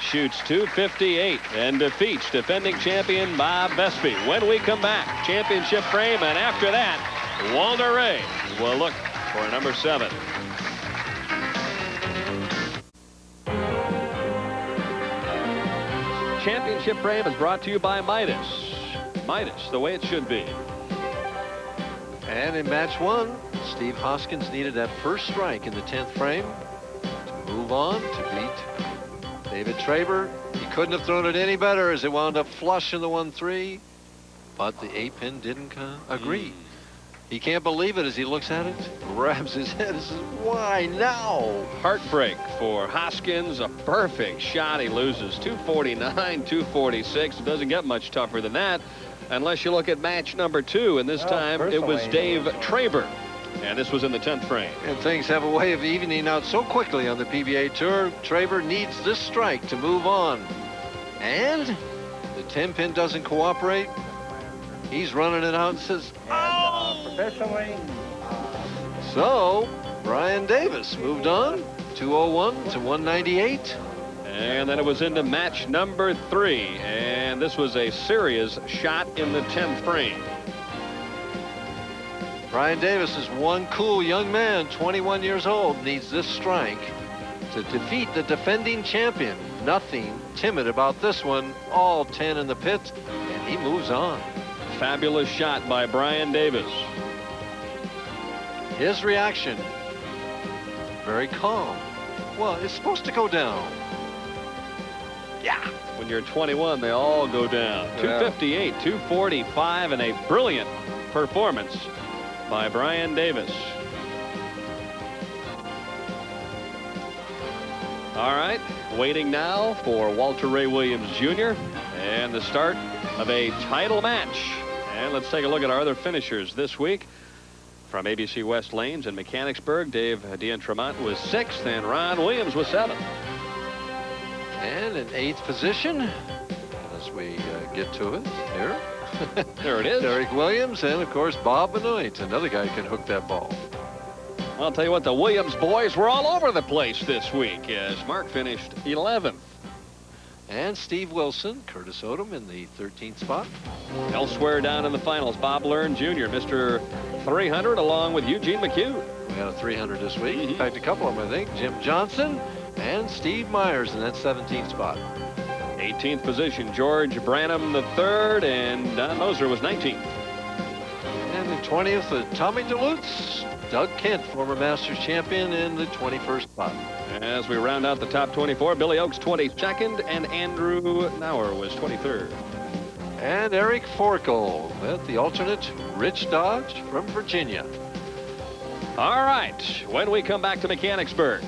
shoots 258, and defeats defending champion Bob Vespi. When we come back, championship frame, and after that, Walter Ray will look for number 7. Championship frame is brought to you by Midas. Midas, the way it should be. And in match 1, Steve Hoskins needed that first strike in the 10th frame. move on to beat David Traber. He couldn't have thrown it any better as it wound up flush in the 1-3, but the 8-pin didn't agree. He can't believe it as he looks at it, grabs his head and says, why now? Heartbreak for Hoskins. A perfect shot. He loses 249, 246. It doesn't get much tougher than that unless you look at match number 2. And this time it was Dave Traber. And this was in the 10th frame. And things have a way of evening out so quickly on the PBA Tour. Traber needs this strike to move on. And the 10-pin doesn't cooperate. He's running it out and says, oh! Professionally. So, Brian Davis moved on, 201 to 198. And then it was into match number 3. And this was a serious shot in the 10th frame. Brian Davis is one cool young man, 21 years old, needs this strike to defeat the defending champion. Nothing timid about this one. All 10 in the pit, and he moves on. Fabulous shot by Brian Davis. His reaction, very calm. Well, it's supposed to go down. Yeah. When you're 21, they all go down. Yeah. 258, 245, and a brilliant performance by Brian Davis. All right, waiting now for Walter Ray Williams Jr. and the start of a title match. And let's take a look at our other finishers this week. From ABC West Lanes in Mechanicsburg, Dave D'Entremont was 6th, and Ron Williams was 7th. And in 8th position, as we get to it here. There it is. Derek Williams, and of course Bob Benoit. Another guy can hook that ball. I'll tell you what, the Williams boys were all over the place this week as Mark finished 11th. And Steve Wilson, Curtis Odom in the 13th spot. Elsewhere down in the finals, Bob Learn Jr., Mr. 300, along with Eugene McHugh. We had a 300 this week. In fact, a couple of them, I think. Jim Johnson and Steve Myers in that 17th spot. 18th position, George Branham III, and Don Moser was 19th. And the 20th, Tommy DeLutz. Doug Kent, former Masters champion, in the 21st spot. As we round out the top 24, Billy Oakes 22nd, and Andrew Nauer was 23rd. And Eric Forkel, at the alternate, Rich Dodge from Virginia. All right, when we come back to Mechanicsburg,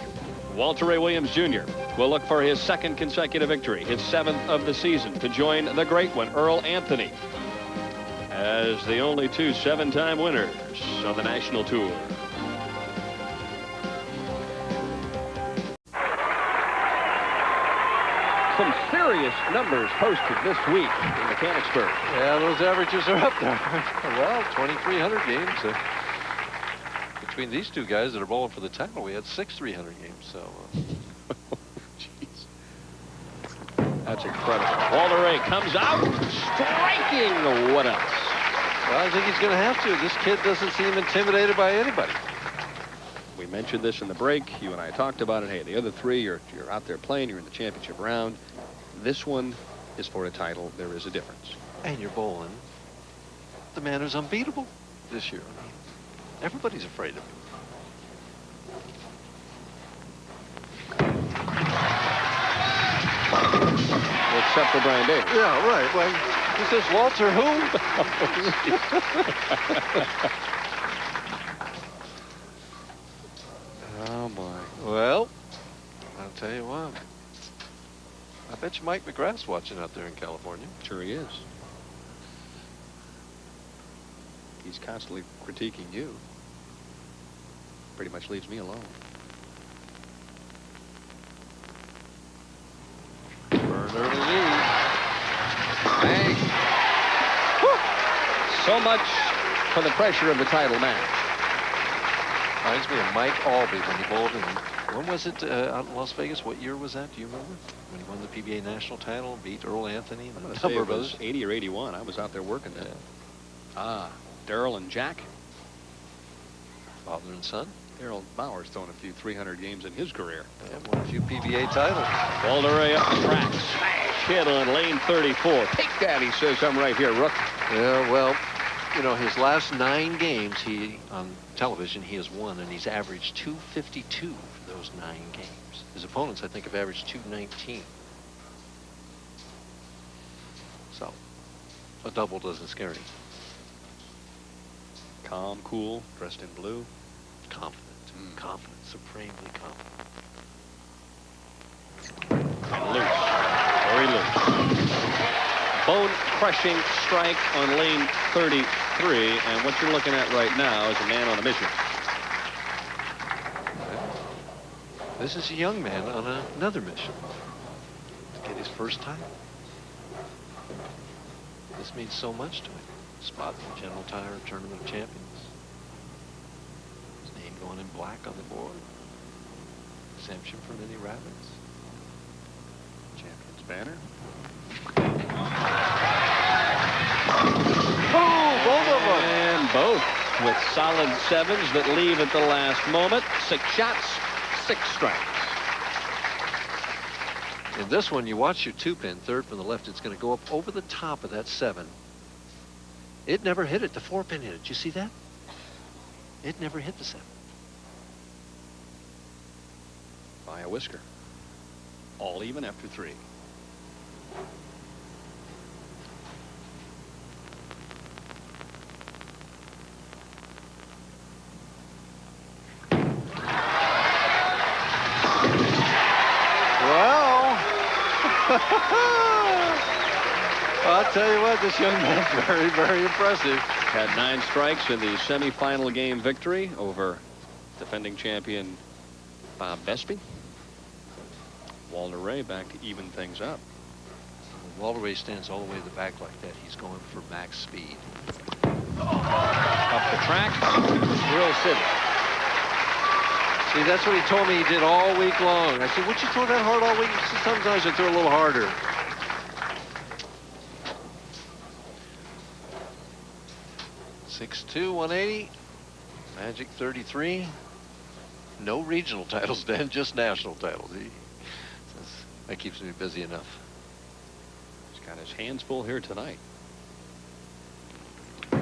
Walter Ray Williams Jr. will look for his 2nd consecutive victory, his 7th of the season, to join the great one, Earl Anthony, as the only 2 7-time winners on the national tour. Some serious numbers posted this week in Mechanicsburg. Yeah, those averages are up there. Well, 2,300 games. Between these two guys that are bowling for the title, we had 6 300 games. So, Jeez. That's incredible. Walter Ray comes out, striking. What else? well, I think he's going to have to. This kid doesn't seem intimidated by anybody. We mentioned this in the break. You and I talked about it. Hey, the other 3, you're out there playing. You're in the championship round. This one is for a title. There is a difference. And you're bowling the man who's unbeatable this year. I mean, everybody's afraid of him. Except for Brian Davis. Yeah, right. Well, he says, Walter who? Oh, boy. Well, I'll tell you what. I bet you Mike McGrath's watching out there in California. Sure he is. He's constantly critiquing you. Pretty much leaves me alone. Burn early lead. Bang. So much for the pressure of the title match. Reminds me of Mike Albee when he bowled in, when was it out in Las Vegas? What year was that? Do you remember? When he won the PBA national title, beat Earl Anthony and a number of It was others. 80 or 81. I was out there working that. Yeah. Ah, Darrell and Jack. Father and son. Darrell Bauer's thrown a few 300 games in his career. Yeah, won a few PBA titles. Walter Ray up the track. Smash hit on lane 34. Take that, he says. I'm right here, Rook. Yeah, well, You know, his last 9 games on television he has won, and he's averaged 252 for those 9 games. His opponents, I think, have averaged 219. So a double doesn't scare him. Calm, cool, dressed in blue. Confident. Confident. Supremely confident. And loose. Very loose. Bone-crushing strike on lane 33. And what you're looking at right now is a man on a mission. This is a young man on another mission to get his first title. This means so much to him. Spot in General Tire Tournament of Champions. His name going in black on the board. Exemption from any rabbits. Champions banner. Oh, both of them. And both with solid 7s that leave at the last moment. 6 shots, 6 strikes. In this one, you watch your 2-pin, third from the left. It's going to go up over the top of that 7. It never hit it. The 4-pin hit it. Did you see that? It never hit the 7. By a whisker. All even after 3. Well, I'll tell you what, this young man's very, very impressive. Had 9 strikes in the semifinal game victory over defending champion Bob Vespi. Walter Ray back to even things up. When Walter Ray stands all the way to the back like that, he's going for max speed. Up the track, Drill City. See, that's what he told me he did all week long. I said, would you throw that hard all week? He said, sometimes I throw a little harder. .62, 180. Magic 33. No regional titles, Dan, just national titles. That keeps me busy enough. He's got his hands full here tonight. A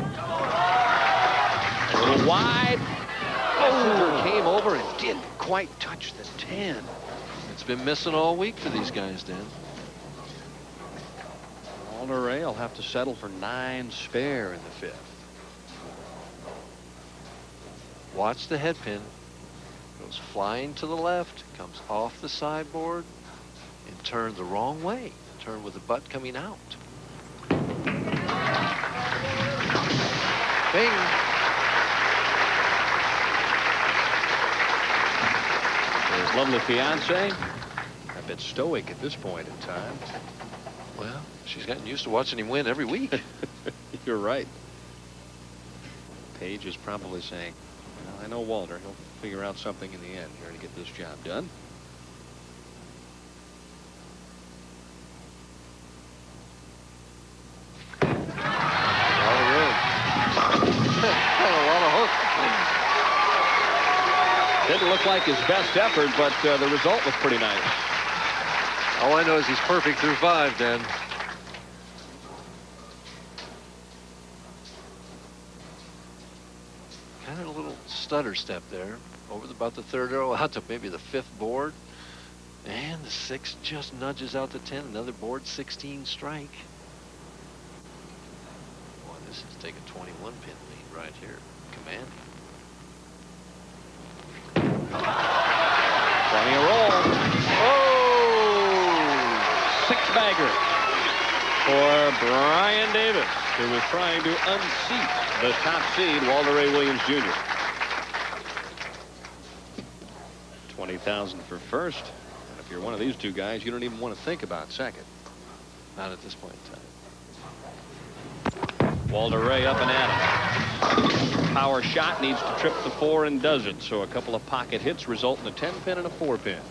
little wide. Messenger came over and didn't quite touch the 10. It's been missing all week for these guys, Dan. Walter Ray will have to settle for 9 spare in the 5th. Watch the head pin. Goes flying to the left, comes off the sideboard, and turn the wrong way. Turn with the butt coming out. Bing. His lovely fiance, a bit stoic at this point in time. Well, she's gotten used to watching him win every week. You're right. Paige is probably saying, well, I know Walter. He'll figure out something in the end here to get this job done. Didn't look like his best effort, but the result was pretty nice. All I know is he's perfect through 5, Dan. Kind of a little stutter step there. Over about the 3rd arrow, out to maybe the 5th board. And the 6 just nudges out to 10. Another board 16 strike. Boy, this is taking 21 pin lead right here. Commanding. Plenty of roll. Oh! 6-bagger for Brian Davis, who was trying to unseat the top seed, Walter Ray Williams Jr. 20,000 for first. And if you're one of these two guys, you don't even want to think about second. Not at this point in time. Walter Ray up and at him. Power shot needs to trip the 4 and doesn't. So a couple of pocket hits result in a 10-pin and a 4-pin.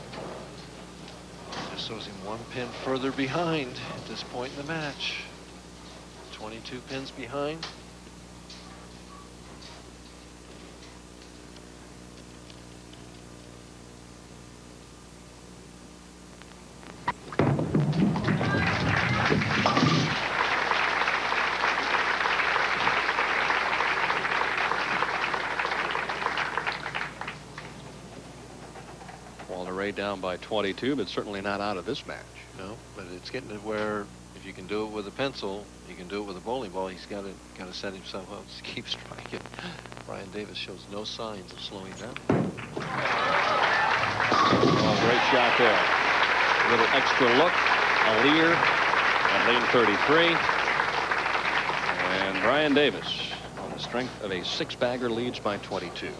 Just shows him 1 pin further behind at this point in the match. 22 pins behind. Walter Ray down by 22, but certainly not out of this match. No, but it's getting to where if you can do it with a pencil, you can do it with a bowling ball. He's got to set himself up to keep striking. Brian Davis shows no signs of slowing down. Oh, great shot there. A little extra look, a leer, and lean 33. And Brian Davis, on the strength of a 6-bagger, leads by 22.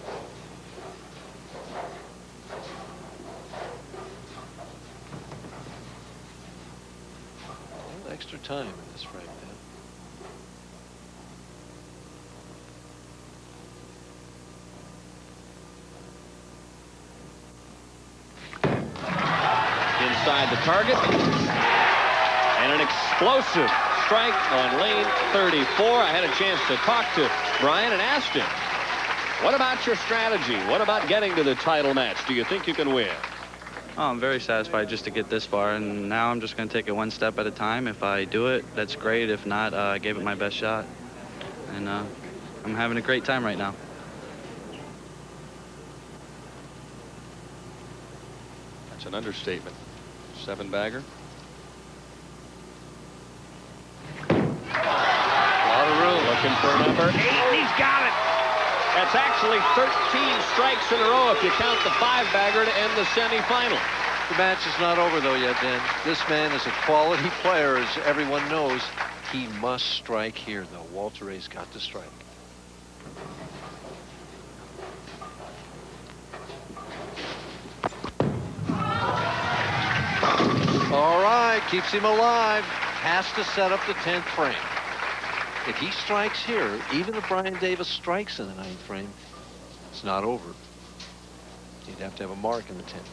Extra time in this frame, man. Inside the target. And an explosive strike on lane 34. I had a chance to talk to Brian and asked him, what about your strategy? What about getting to the title match? Do you think you can win? Oh, I'm very satisfied just to get this far, and now I'm just going to take it one step at a time. If I do it, that's great. If not, I gave it my best shot. And I'm having a great time right now. That's an understatement. 7-bagger. A lot of room. Looking for number 8, and he's got it. That's actually 13 strikes in a row if you count the 5-bagger to end the semifinal. The match is not over, though, yet, Dan. This man is a quality player, as everyone knows. He must strike here, though. Walter Ray's got to strike. All right, keeps him alive. Has to set up the 10th frame. If he strikes here, even if Brian Davis strikes in the 9th frame, it's not over. He'd have to have a mark in the 10th.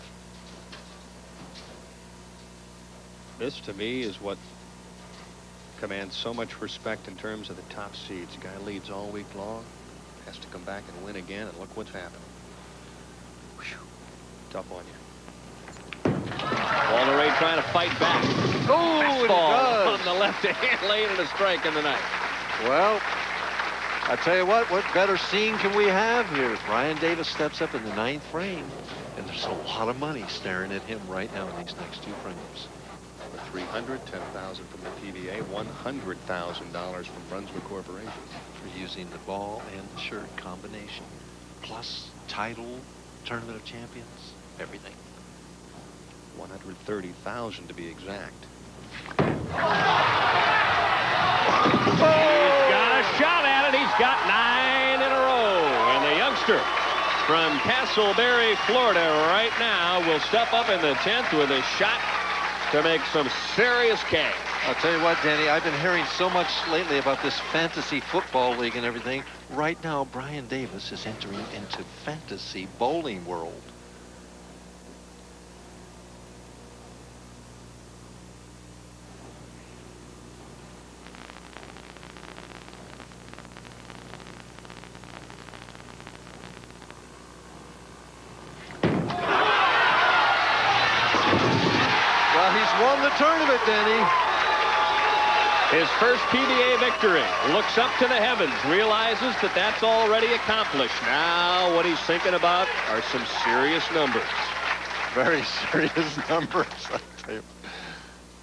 This, to me, is what commands so much respect in terms of the top seeds. The guy leads all week long, has to come back and win again, and look what's happening. Whew. Tough on you. Walter Ray trying to fight back. Oh, fastball on the left-hand lane and a strike in the 9th. Well, I tell you what better scene can we have here? Brian Davis steps up in the 9th frame, and there's a lot of money staring at him right now in these next 2 frames. For 300, 10,000 from the PBA, $100,000 from Brunswick Corporation. For using the ball and the shirt combination, plus title, Tournament of Champions, everything. 130,000 to be exact. Oh! He's got a shot at it. He's got 9 in a row. And the youngster from Castleberry, Florida, right now will step up in the 10th with a shot to make some serious cash. I'll tell you what, Danny, I've been hearing so much lately about this fantasy football league and everything. Right now, Brian Davis is entering into fantasy bowling world. Won the tournament, Danny. His first PBA victory. Looks up to the heavens, realizes that that's already accomplished. Now what he's thinking about are some serious numbers. Very serious numbers, I tell you.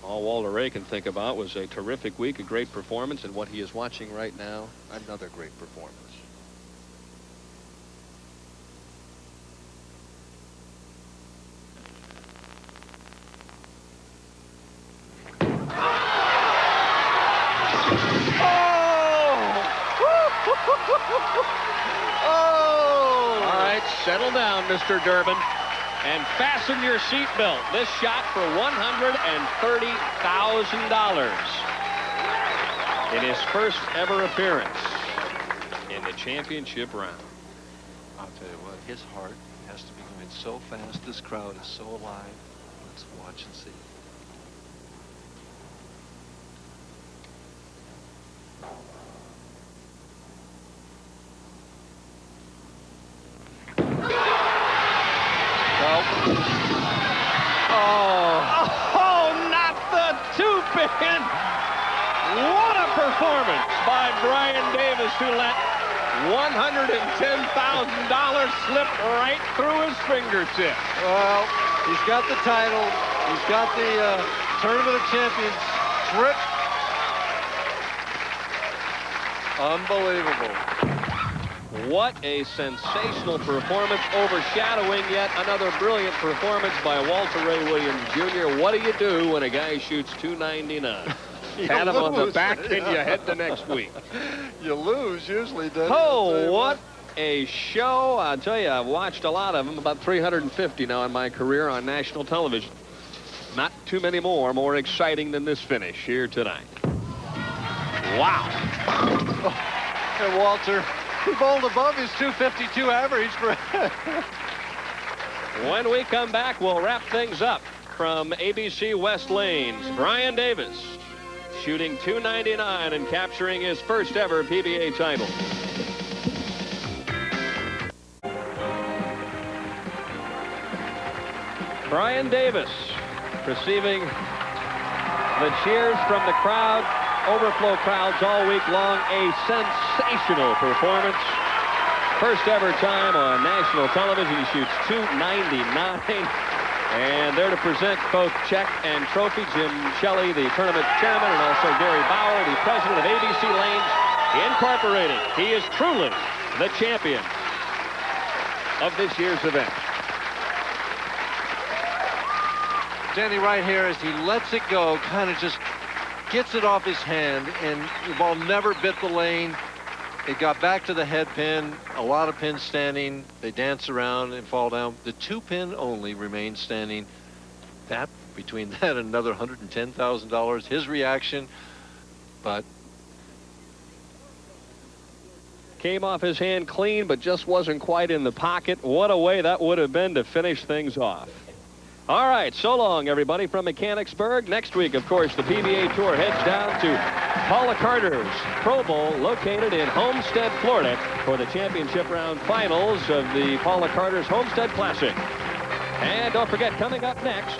All Walter Ray can think about was a terrific week, a great performance, and what he is watching right now, another great performance. Oh! All right, settle down, Mr. Durbin, and fasten your seatbelt. This shot for $130,000 in his first ever appearance in the championship round. I'll tell you what, his heart has to be going so fast. This crowd is so alive. Let's watch and see. And what a performance by Brian Davis, who let $110,000 slip right through his fingertips. Well, He's got the title. He's got the Tournament of Champions trip. Unbelievable. What a sensational performance, overshadowing yet another brilliant performance by Walter Ray Williams Jr. What do you do when a guy shoots 299? Pat him on the back and you head to next week. You lose usually, doesn't it? Oh, what a show. I'll tell you, I've watched a lot of them, about 350 now in my career on national television. Not too many more exciting than this finish here tonight. Wow. And Walter, he bowled above his 252 average. When we come back, we'll wrap things up from ABC West Lanes. Brian Davis shooting 299 and capturing his first ever PBA title. Brian Davis receiving the cheers from the crowd, overflow crowds all week long. A sensational performance. First ever time on national television. He shoots 299. And there to present both check and trophy, Jim Shelley, the tournament chairman, and also Gary Bauer, the president of ABC Lanes Incorporated. He is truly the champion of this year's event. Standing right here as he lets it go, kind of just gets it off his hand, and the ball never bit the lane. It got back to the head pin. A lot of pins standing. They dance around and fall down. The 2-pin only remains standing. That, between that and another $110,000, his reaction, but came off his hand clean, but just wasn't quite in the pocket. What a way that would have been to finish things off. All right, so long, everybody, from Mechanicsburg. Next week, of course, the PBA Tour heads down to Paula Carter's Pro Bowl, located in Homestead, Florida, for the championship round finals of the Paula Carter's Homestead Classic. And don't forget, coming up next,